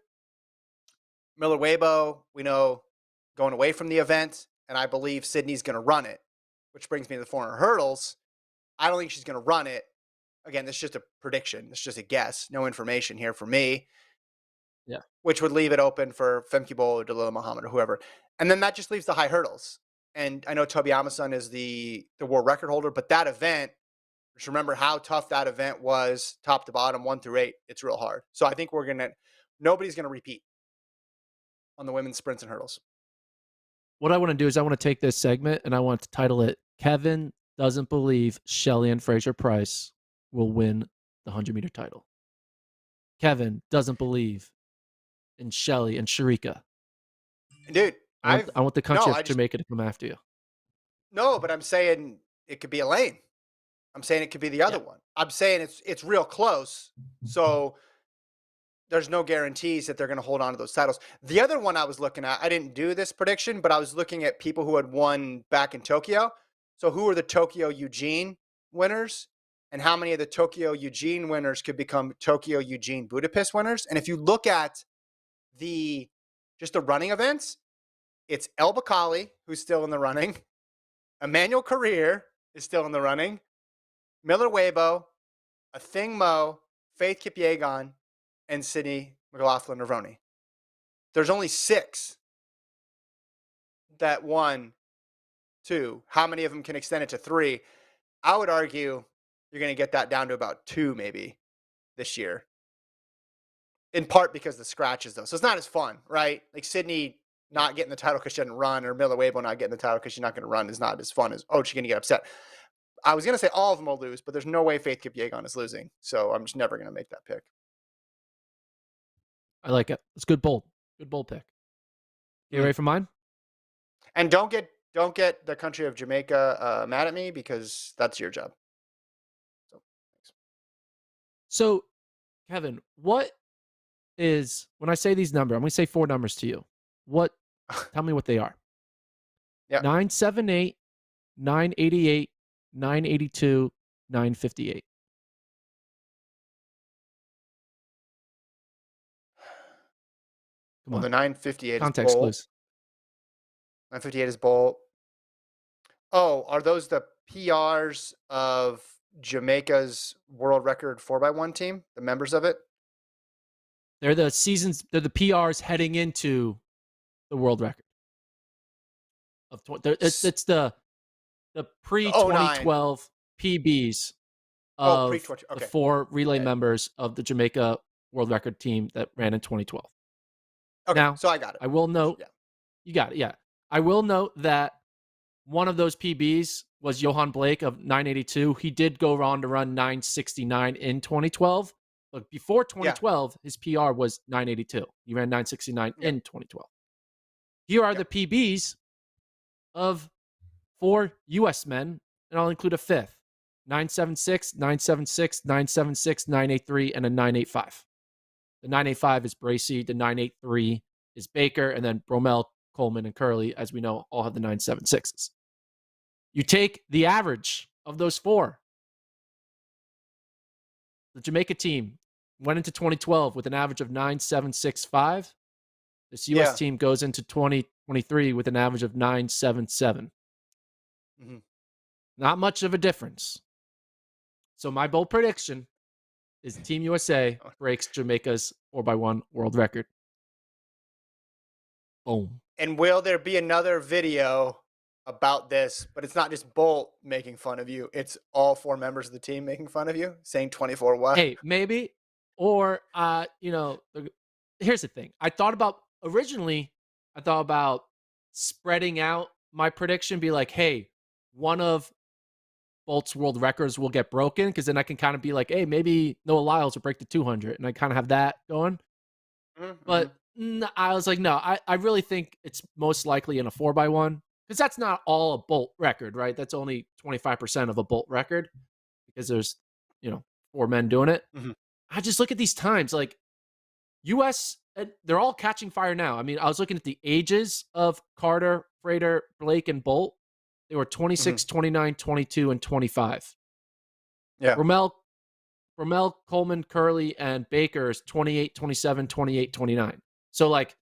Miller Weibo, we know going away from the event, and I believe Sydney's going to run it, which brings me to the 400 hurdles. I don't think she's going to run it. Again, this is just a prediction. It's just a guess. No information here for me. Yeah. Which would leave it open for Femke Bol or Dalila Muhammad or whoever. And then that just leaves the high hurdles. And I know Toby Amason is the world record holder, but that event, just remember how tough that event was, top to bottom, 1 through 8. It's real hard. So I think nobody's going to repeat. on the women's sprints and hurdles. What I want to do is I want to take this segment and I want to title it Kevin Doesn't Believe Shelly-Ann Fraser-Pryce Will Win the 100-meter title. Kevin doesn't believe in Shelly and Sharika. Dude, I want the country of I just Jamaica to come after you. no, but I'm saying it could be Elaine. I'm saying it could be the other Yeah. one. I'm saying it's real close. So there's no guarantees that they're going to hold on to those titles. The other one I was looking at, I didn't do this prediction, but I was looking at people who had won back in Tokyo. So who are the Tokyo Eugene winners? And how many of the Tokyo Eugene winners could become Tokyo Eugene Budapest winners? And if you look at the just the running events, it's El Bakali, who's still in the running. Emmanuel Career is still in the running. Miller Weibo, Athing Mo, Faith Kipyegon, and Sydney McLaughlin-Nervoni. There's only 6 that won 2. How many of them can extend it to 3? I would argue you're going to get that down to about 2 maybe this year. In part because of the scratches, though. So it's not as fun, right? Like Sydney not getting the title because she didn't run, or Miller Weibo not getting the title because she's not going to run is not as fun as, oh, she's going to get upset. I was going to say all of them will lose, but there's no way Faith Kipyegon is losing. So I'm just never going to make that pick. I like it. It's good bold. Good bold pick. You ready for mine? And don't get the country of Jamaica mad at me, because that's your job. So, Kevin, what is, when I say these numbers, I'm going to say 4 numbers to you. Tell me what they are. Yeah. 978, 988, 982, 958. Come Well, on. the 958 Context is Bolt. clues. 958 is Bolt. Oh, are those the PRs of Jamaica's world record 4x1 team? The members of it? They're the PRs heading into the world record. It's the pre-2012 PBs of the 4 relay members of the Jamaica world record team that ran in 2012. Okay, now, so I got it. I will note, yeah. You got it, yeah. I will note that one of those PBs was Johan Blake of 982. He did go on to run 969 in 2012. But before 2012, his PR was 982. He ran 969 in 2012. Here are the PBs of 4 U.S. men, and I'll include a 5th. 976, 976, 976, 983, and a 985. The 985 is Bracy. The 983 is Baker. And then Bromell, Coleman, and Curley, as we know, all have the 976s. You take the average of those 4. The Jamaica team went into 2012 with an average of 9.765. This U.S. team goes into 2023 with an average of 9.77. Mm-hmm. Not much of a difference. So my bold prediction is Team USA breaks Jamaica's 4x1 world record. Boom. And will there be another video about this? But it's not just Bolt making fun of you. It's all 4 members of the team making fun of you, saying 24 what? Hey, maybe. Or, here's the thing. Originally, I thought about spreading out my prediction, be like, hey, one of Bolt's world records will get broken, because then I can kind of be like, hey, maybe Noah Lyles will break the 200, and I kind of have that going. Mm-hmm. But I was like, no, I really think it's most likely in a 4x1, because that's not all a Bolt record, right? That's only 25% of a Bolt record, because there's, 4 men doing it. Mm-hmm. I just look at these times, like U.S., they're all catching fire now. I mean, I was looking at the ages of Carter, Frater, Blake, and Bolt. They were 26, 29, 22, and 25. Yeah. Bromell, Coleman, Curley, and Baker is 28, 27, 28, 29. So, like,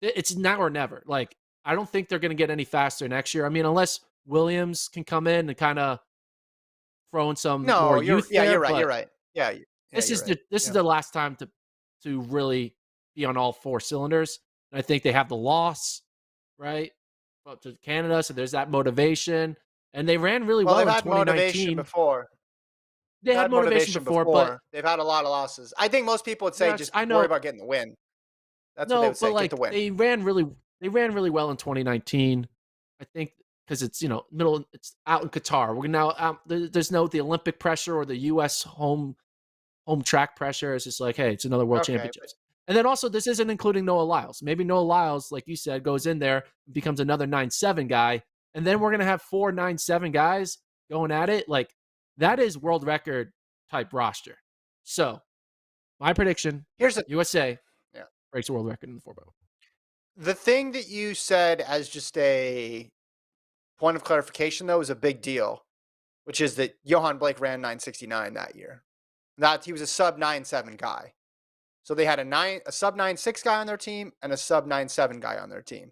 it's now or never. Like, I don't think they're going to get any faster next year. I mean, unless Williams can come in and kind of throw in some more youth there. You're right. Yeah. This is the last time to really be on all 4 cylinders. And I think they have the loss, right? Up to Canada, so there's that motivation, and they ran really well in 2019. They had motivation before, but they've had a lot of losses. I think most people would say just worry about getting the win. That's what they No, would but say. Get the like win. they ran really well in 2019. I think because it's it's out in Qatar. We're now there's no the Olympic pressure or the U.S. home track pressure. It's just like, hey, it's another World Okay, but Championships. And then also, this isn't including Noah Lyles. Maybe Noah Lyles, like you said, goes in there, becomes another 9-7 guy, and then we're gonna have 4 9-7 guys going at it. Like that is world record type roster. So my prediction: here's the USA yeah. breaks the world record in the 4x1. The thing that you said as just a point of clarification, though, is a big deal, which is that Johan Blake ran 969 that year. That he was a sub 9.7 guy. So they had a sub 9.6 guy on their team and a sub 9.7 guy on their team.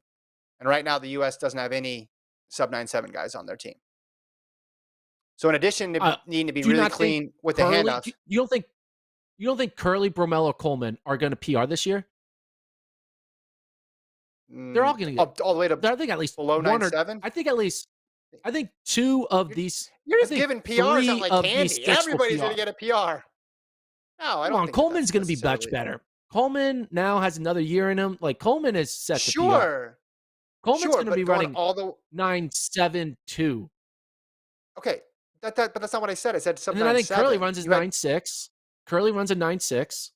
And right now the US doesn't have any sub 9.7 guys on their team. So in addition to needing to be Do you really not think clean with the Curly? handoffs, You don't think Curly, Bromell, or Coleman are going to PR this year? They're all going to get. all the way to I think at least below one or 9.7, I think at least I think two of you're, these. you're I just think giving PRs out three like of these candy. six will Everybody's going to PR. get a PR. No, I Come don't on, think that Coleman's that's going to be much necessarily. better. Coleman now has another year in him. Like Coleman is set to PR. Sure, Coleman's sure, going to be but going running all the 9.7.2, okay, but that's not what I said. I said sub and then I think Curly 9.7. runs his You had 9.6. Curly runs a 9.6,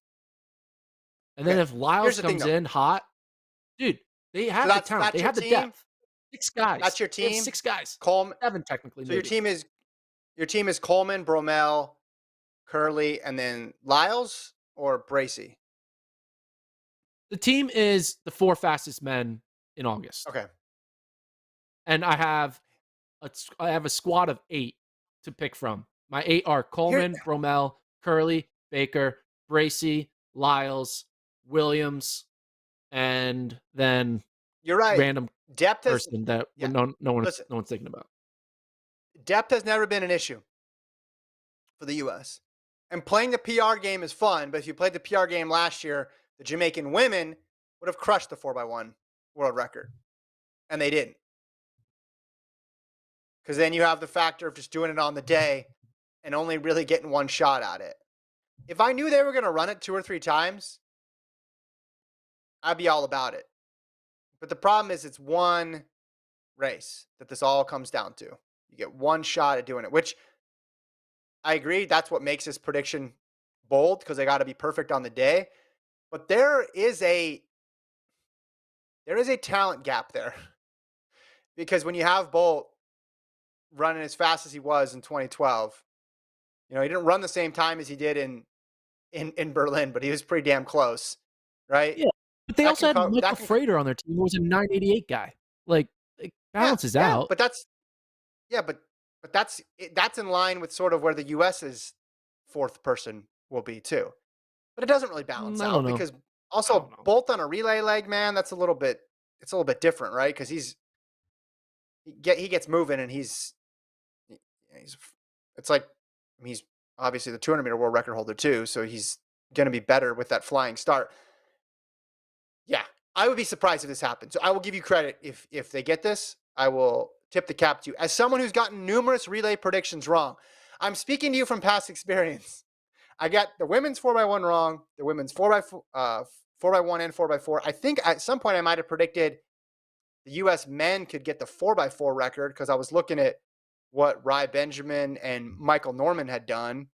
and then okay. if Lyles Here's the thing, comes though. in hot, dude, they So have the talent. that's They your have the team. depth. 6 guys. That's your They have team. 6 guys. Coleman. 7 technically, So your maybe. team is Coleman, Bromell, Curly, and then Lyles or Bracy. The team is the 4 fastest men in August. Okay. And I have a squad of 8 to pick from. My 8 are Here, Coleman, Bromell, Curly, Baker, Bracy, Lyles, Williams, and then you're right. random Depth has person that yeah. no Listen, one's thinking about. depth has never been an issue for the U.S. And playing the PR game is fun, but if you played the PR game last year, the Jamaican women would have crushed the 4x1 world record, and they didn't. Because then you have the factor of just doing it on the day and only really getting one shot at it. If I knew they were going to run it 2 or 3 times, I'd be all about it. But the problem is it's one race that this all comes down to. You get one shot at doing it, which I agree. That's what makes this prediction bold because they got to be perfect on the day. But there is a talent gap there because when you have Bolt running as fast as he was in 2012, he didn't run the same time as he did in Berlin, but he was pretty damn close, right? Yeah. But they That also can had cover Michael that can Frater on their team who was a 988 guy. Like it yeah, balances yeah, out. but that's in line with sort of where the US's fourth person will be too. But it doesn't really balance I don't out know. because I don't also know. Bolt on a relay leg, man, it's a little bit different, right? Because he gets moving and he's it's like he's obviously the 200-meter world record holder too, so he's going to be better with that flying start. Yeah, I would be surprised if this happened. So I will give you credit if they get this. I will tip the cap to you. As someone who's gotten numerous relay predictions wrong, I'm speaking to you from past experience. I got the women's 4x1 wrong, the women's 4x1 and 4x4. I think at some point I might have predicted the U.S. men could get the 4x4 record because I was looking at what Rye Benjamin and Michael Norman had done.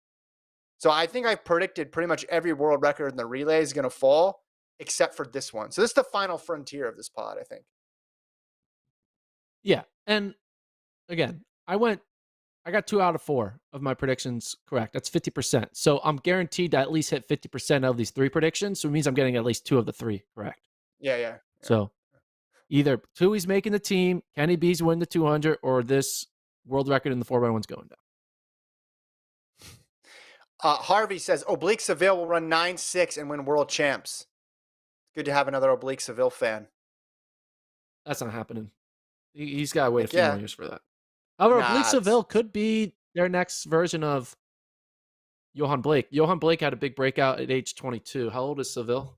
So I think I've predicted pretty much every world record in the relay is going to fall except for this one. So this is the final frontier of this pod, I think. Yeah. And again, I got 2 out of 4 of my predictions correct. That's 50%. So I'm guaranteed to at least hit 50% of these 3 predictions. So it means I'm getting at least 2 of the 3 correct. Yeah. So either Tui's making the team, Kenny B's win the 200, or this world record in the 4x1's going down. Harvey says Oblique Seville will run 9.6 and win world champs. Good to have another Oblique Seville fan. That's not happening. He's got to wait a few yeah. more years for that. However, Nah, Oblique Seville could be their next version of Johan Blake. Johan Blake had a big breakout at age 22. How old is Seville?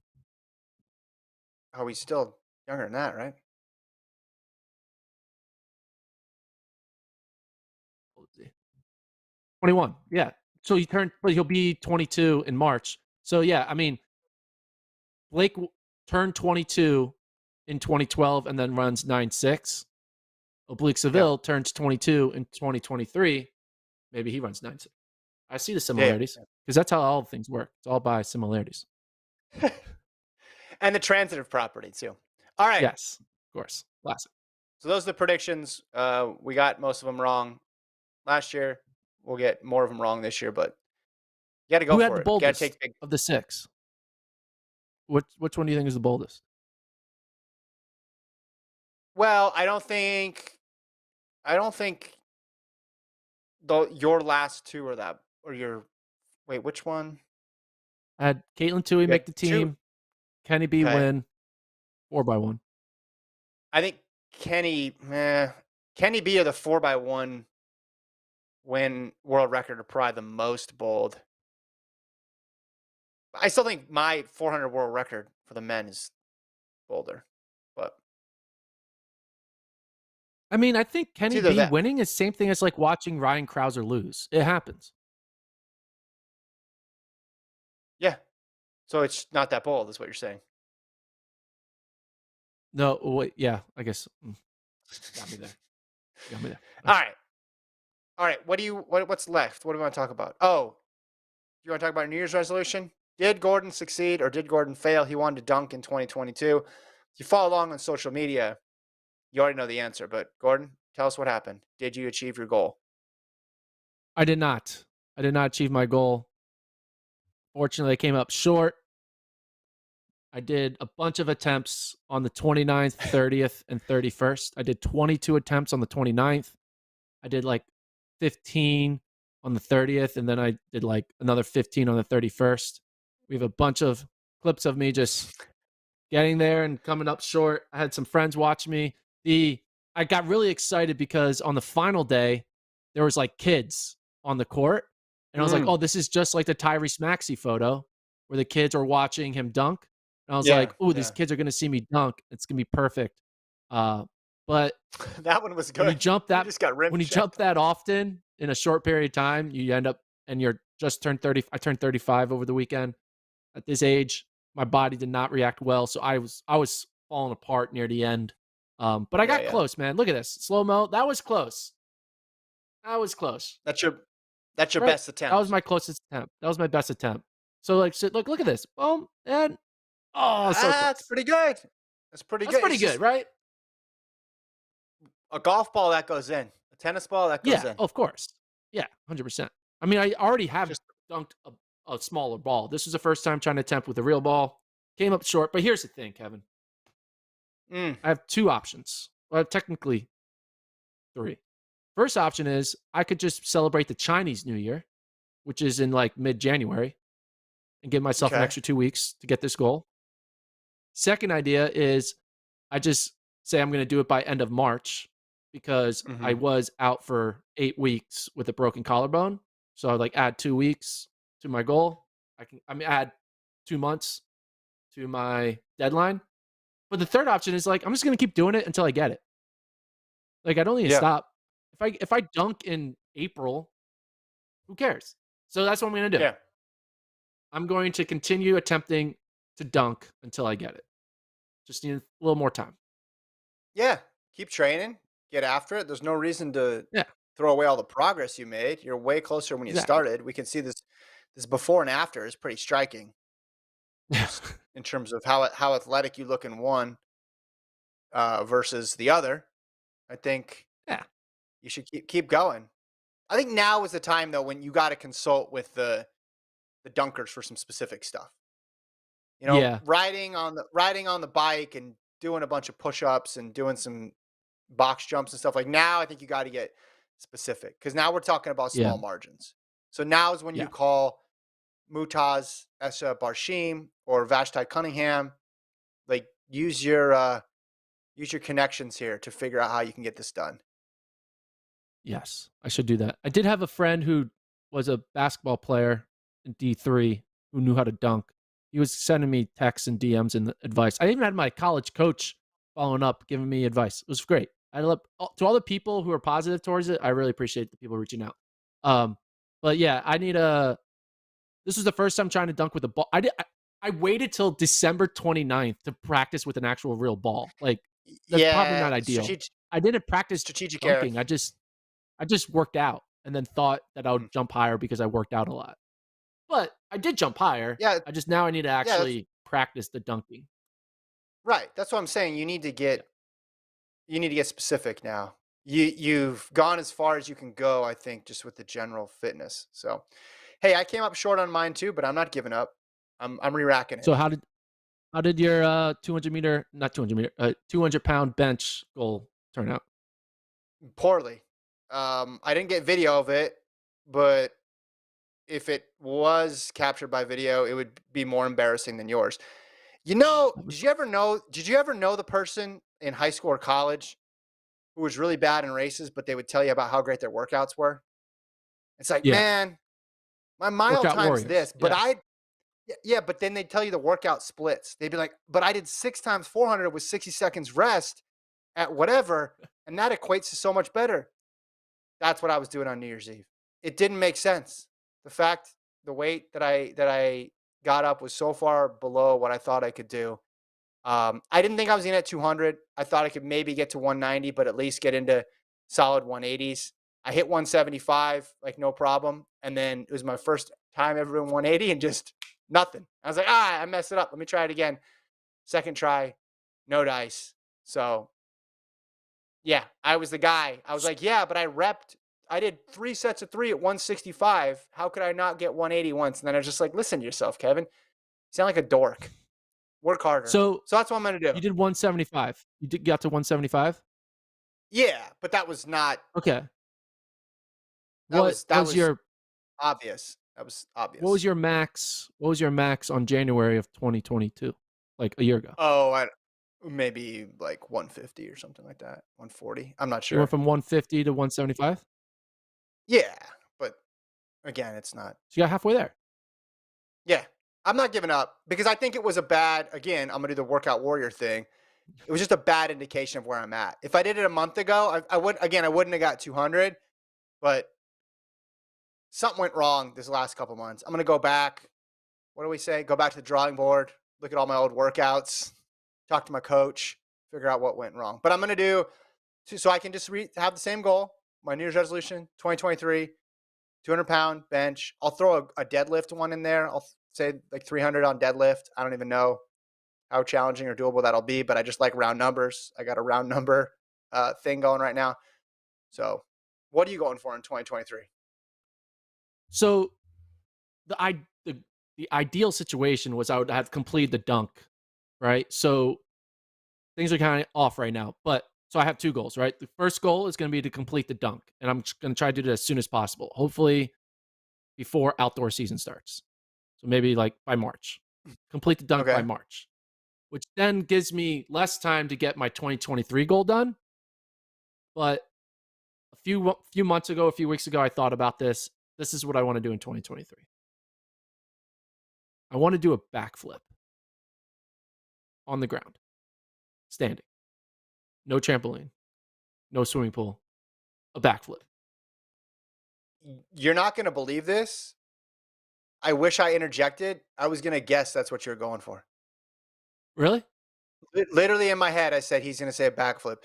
Oh, he's still younger than that, right? How old is he? 21. Yeah. So but he'll be 22 in March. So yeah, I mean, Blake turned 22 in 2012 and then runs 9.6. Oblique Yeah. Seville turns 22 in 2023. Maybe he runs 9.6. I see the Yeah. similarities because that's how all things work. It's all by similarities. And the transitive property too. All right. Yes, of course. Classic. So those are the predictions. We got most of them wrong last year. We'll get more of them wrong this year, but you got to go Who had the for it. You got to boldest take big. of the six? Which one do you think is the boldest? Well, I don't think your last two are that, or your, wait, which one? I had Caitlin Tui You had make the two. team, Kenny B Okay. win 4x1. I think Kenny B or the 4x1 win world record are probably the most bold. I still think my 400 world record for the men is bolder, but I mean, I think it's Kenny either B that. winning is the same thing as like watching Ryan Krauser lose. It happens. Yeah. So it's not that bold, is what you're saying. No, wait, yeah, I guess. Got me there. Got me there. All right. All right. What's left? What do we want to talk about? Oh, you want to talk about a New Year's resolution? Did Gordon succeed or did Gordon fail? He wanted to dunk in 2022. If you follow along on social media, you already know the answer. But Gordon, tell us what happened. Did you achieve your goal? I did not. I did not achieve my goal. Fortunately, I came up short. I did a bunch of attempts on the 29th, 30th, and 31st. I did 22 attempts on the 29th. I did like 15 on the 30th, and then I did like another 15 on the 31st. We have a bunch of clips of me just getting there and coming up short. I had some friends watch me. I got really excited because on the final day, there was like kids on the court. And I was like, oh, this is just like the Tyrese Maxey photo where the kids are watching him dunk. And I was Yeah. like, oh, these Yeah. kids are going to see me dunk. It's going to be perfect. But That one was good. when you jump You that just got rim when you checked. jump that often in a short period of time, you end up and you're just turned 30. I turned 35 over the weekend. At this age, my body did not react well, so I was falling apart near the end. But I got Yeah. close, man. Look at this slow mo. That was close. That was close. That's your Right. best That was attempt. my closest attempt. That was my best attempt. So like, look at this. Boom and so That's close. pretty good. That's pretty That's good. pretty It's good, just right? a golf ball that goes in, a tennis ball that goes Yeah, in. of course. Yeah, 100%. I mean, I already have Just dunked a smaller ball. This was the first time trying to attempt with a real ball. Came up short, but here's the thing, Kevin. I have two options. Well, technically three. First option is I could just celebrate the Chinese New Year, which is in like mid-January, and give myself an okay. extra 2 weeks to get this goal. Second idea is I just say I'm going to do it by end of March because I Mm-hmm. was out for 8 weeks with a broken collarbone. So I would like add 2 weeks to my goal. Add 2 months to my deadline. But the third option is like I'm just going to keep doing it until I get it. Like I don't need to Yeah. stop. If I dunk in April, who cares? So that's what I'm going to do. Yeah. I'm going to continue attempting to dunk until I get it. Just need a little more time. Yeah. Keep training. Get after it. There's no reason to Yeah, throw away all the progress you made. You're way closer when you exactly. started. We can see this before and after is pretty striking, Yeah. just in terms of how athletic you look in one versus the other. I think Yeah. you should keep going. I think now is the time though when you got to consult with the dunkers for some specific stuff. Yeah. Riding on the bike and doing a bunch of push-ups and doing some box jumps and stuff like now I think you got to get specific because now we're talking about Yeah. small margins. So now is when you Yeah. call Mutaz Essa Barshim or Vashti Cunningham. Like use your connections here to figure out how you can get this done. Yes. I should do that. I did have a friend who was a basketball player in D3 who knew how to dunk. He was sending me texts and DMs and advice. I even had my college coach following up, giving me advice. It was great. I love to all the people who are positive towards it. I really appreciate the people reaching out. Um, but yeah, I need a. This was the first time trying to dunk with a ball. I waited till December 29th to practice with an actual real ball. Like, that's probably Yeah, not ideal. I didn't practice strategic error. dunking. I just worked out and then thought that I would Mm. jump higher because I worked out a lot. But I did jump higher. Yeah, Now I need to yeah, that's actually practice the dunking. right. That's what I'm saying. Yeah. You need to get specific now. You've gone as far as you can go, I think, just with the general fitness. So, hey, I came up short on mine too, but I'm not giving up. I'm re-racking it So how did your 200 meter, not 200 meter, 200-pound bench goal turn out? poorly. I didn't get video of it, but if it was captured by video, it would be more embarrassing than yours. You know, That was did you ever know the person in high school or college who was really bad in races, but they would tell you about how great their workouts were? It's like, Yeah, man, my mile workout time's warriors. this, but Yeah. yeah, but then they'd tell you the workout splits. They'd be like, but I did 6 times 400 with 60 seconds rest at whatever, and that equates to so much better. That's what I was doing on New Year's Eve. It didn't make sense. The fact, the weight that I got up was so far below what I thought I could do. I didn't think I was in at 200. I thought I could maybe get to 190, but at least get into solid 180s. I hit 175, like no problem. And then it was my first time ever doing 180 and just nothing. I was like, I messed it up. Let me try it again. Second try, no dice. So yeah, I was the guy. I was like, yeah, but I did 3 sets of 3 at 165. How could I not get 180 once? And then I was just like, listen to yourself, Kevin. You sound like a dork. Work harder. So So that's what I'm gonna do. you did 175. Got to 175. Yeah, but that was not. Okay. That What was that was was your obvious. That was what was obvious. your max? What was your max on January of 2022? Like a year ago. Oh, maybe like 150 or something like that. 140. I'm not You went sure. from 150 to 175. Yeah, but again, it's not. So you got halfway there. Yeah, I'm not giving up because I think it was a bad. Again, I'm gonna do the workout warrior thing. It was just a bad indication of where I'm at. If I did it a month ago, I would again. I wouldn't have got 200, but something went wrong this last couple months. I'm gonna go back. What do we say? Go back to the drawing board. Look at all my old workouts. Talk to my coach. Figure out what went wrong. But I'm gonna do so I can just have the same goal. My New Year's resolution: 2023, 200-pound bench. I'll throw a deadlift one in there. I'll say like 300 on deadlift. I don't even know how challenging or doable that'll be, but I just like round numbers. I got a round number thing going right now. So, what are you going for in 2023? So the ideal situation was I would have completed the dunk, right? So things are kind of off right now, but so I have two goals, right? The first goal is going to be to complete the dunk, and I'm going to try to do it as soon as possible. Hopefully before outdoor season starts. So maybe like by March. Complete the dunk by Okay. March, which then gives me less time to get my 2023 goal done. But a few months ago, a few weeks ago, I thought about this. This is what I want to do in 2023. I want to do a backflip on the ground, standing. No trampoline, no swimming pool, a backflip. You're not going to believe this. I wish I interjected. I was going to guess that's what you're going for. Really? Literally in my head, I said he's going to say a backflip.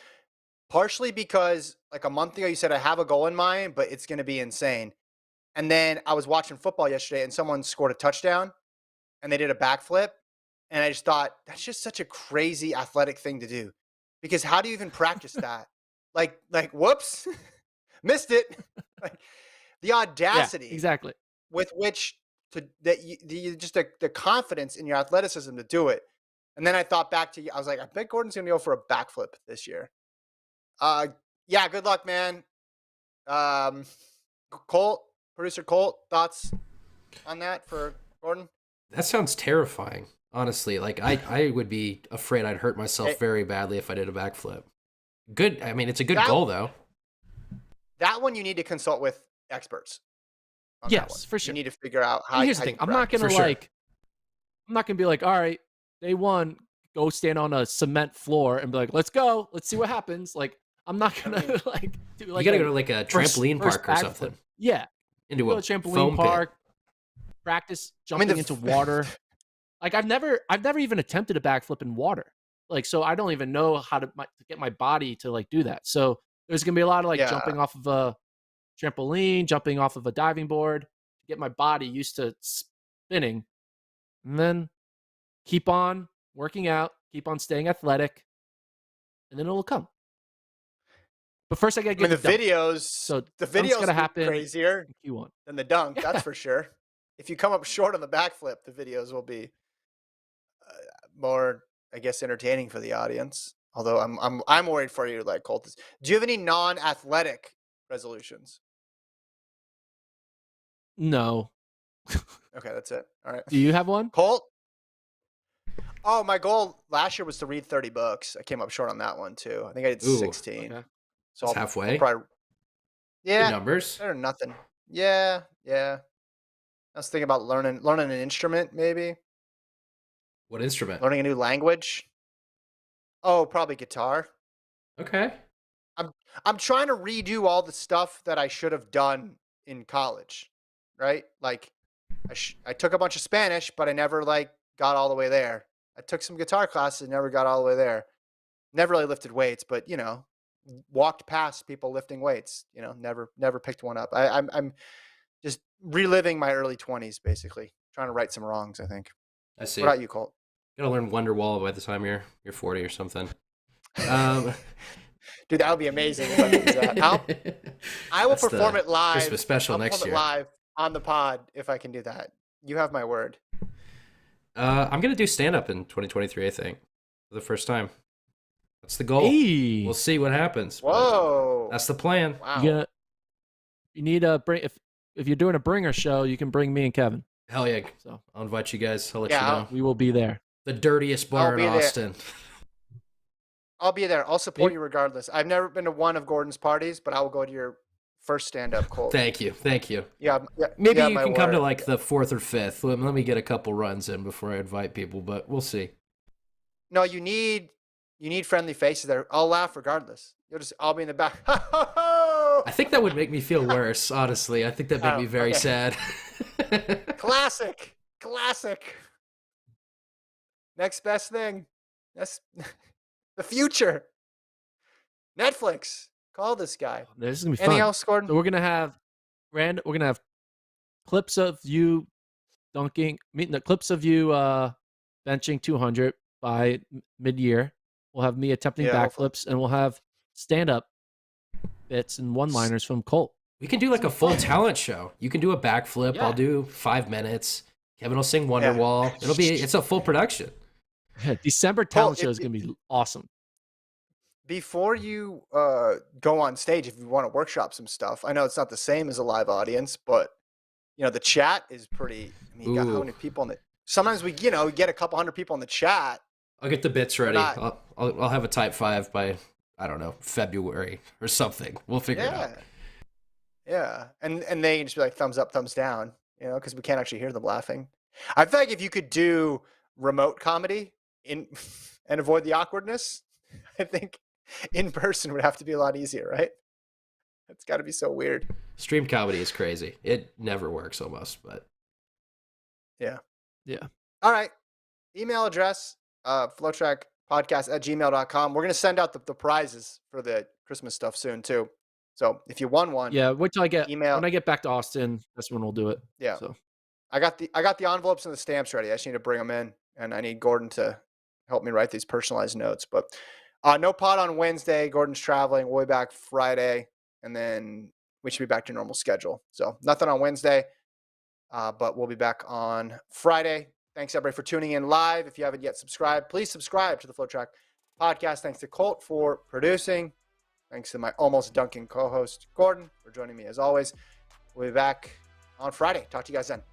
Partially because like a month ago, you said I have a goal in mind, but it's going to be insane. And then I was watching football yesterday and someone scored a touchdown and they did a backflip. And I just thought that's just such a crazy athletic thing to do because how do you even practice that? Whoops, missed it. Like the Yeah, audacity exactly. with which just the confidence in your athleticism to do it. And then I thought back to you. I was like, I bet Gordon's going to go for a backflip this year. Uh, yeah, good luck, man. Um, Colt, producer Colt, thoughts on that for Gordon? That sounds terrifying, honestly. Like I would be afraid I'd hurt Eh, myself very badly if I did a backflip. Good. I mean, it's a good that goal though. that one you need to consult with experts on that one. Yes, for You sure. need to figure out And here's how the you thing. I'm not practice. gonna For sure. I'm not gonna be like, all right, day one, go stand on a cement floor and be like, let's go, let's see what happens. Like, I'm not I gonna mean, like do You like gotta a go to like a first trampoline park or backflip. something. Yeah, Into go a to trampoline foam park, pit. practice I mean jumping into water. Like I've never even attempted a backflip in water. Like, so I don't even know how to get my body to like do that. So there's gonna be a lot of like jumping off of a trampoline, jumping off of a diving board to get my body used to spinning, and then keep on working out, keep on staying athletic, and then it'll come. But first, I gotta get the dunk. videos. So the videos gonna happen crazier in Q1 than the dunk. Yeah. That's for sure. If you come up short on the backflip, the videos will be more, I guess, entertaining for the audience. Although I'm worried for you, like Colt. Do you have any non-athletic resolutions? No. Okay, that's it. All right. Do you have one? Colt? Oh, my goal last year was to read 30 books. I came up short on that one too. I think I did 16. Okay. So That's halfway. I'll probably, Good numbers. Better than nothing. Yeah. I was thinking about learning an instrument, maybe. What instrument? Learning a new language. Oh, probably guitar. Okay. I'm trying to redo all the stuff that I should have done in college, right? Like, I took a bunch of Spanish, but I never like got all the way there. I took some guitar classes, never got all the way there. Never really lifted weights, but walked past people lifting weights. Never picked one up. I'm just reliving my early 20s, basically trying to right some wrongs. I think. I see. What about you, Colt? Gotta learn Wonderwall by the time you're 40 or something. Dude, that would be amazing if I could do that. I will perform it live. Christmas special next year. Live on the pod if I can do that. You have my word. I'm gonna do stand up in 2023. I think for the first time. That's the goal. Hey. We'll see what happens. Whoa, that's the plan. Wow. You need to bring if you're doing a bringer show, you can bring me and Kevin. Hell yeah! So I'll invite you guys. I'll let you know. We will be there. The dirtiest bar in Austin. I'll be there. I'll support you regardless. I've never been to one of Gordon's parties, but I will go to your first stand-up, Colt. Thank you. Yeah. Maybe you can come to like the 4th or 5th. Let me get a couple runs in before I invite people, but we'll see. No, you need friendly faces there. I'll laugh regardless. I'll be in the back. I think that would make me feel worse, honestly. I think that made me very sad. Classic. Next best thing. That's the future. Netflix. Call this guy. This is gonna be fun. Anything else, Gordon? So we're gonna have clips of you dunking. Clips of you benching 200 by mid-year. We'll have me attempting backflips, and we'll have stand-up bits and one-liners from Colt. We can do like a full talent show. You can do a backflip. I'll do 5 minutes. Kevin will sing Wonderwall. It's a full production. December talent show is gonna be awesome. Before you go on stage, if you want to workshop some stuff, I know it's not the same as a live audience, but the chat is pretty. I mean, you got how many people in the? Sometimes we get a couple hundred people in the chat. I'll get the bits ready. I'll have a type 5 by I don't know February or something. We'll figure it out. Yeah, and they can just be like thumbs up, thumbs down, because we can't actually hear them laughing. I feel like if you could do remote comedy and avoid the awkwardness, I think in person would have to be a lot easier, right? It's got to be so weird. Stream comedy is crazy. It never works almost, but yeah. All right. Email address, FloTrackPodcast@gmail.com. We're going to send out the prizes for the Christmas stuff soon too. So if you won one, wait till I get email. When I get back to Austin, that's when we'll do it. Yeah. So I got the envelopes and the stamps ready. I just need to bring them in, and I need Gordon to help me write these personalized notes. But no pod on Wednesday. Gordon's traveling. We'll be back Friday, and then we should be back to normal schedule. So nothing on Wednesday, but we'll be back on Friday. Thanks, everybody, for tuning in live. If you haven't yet subscribed, please subscribe to the FloTrack podcast. Thanks to Colt for producing. Thanks to my almost dunking co-host, Gordon, for joining me as always. We'll be back on Friday. Talk to you guys then.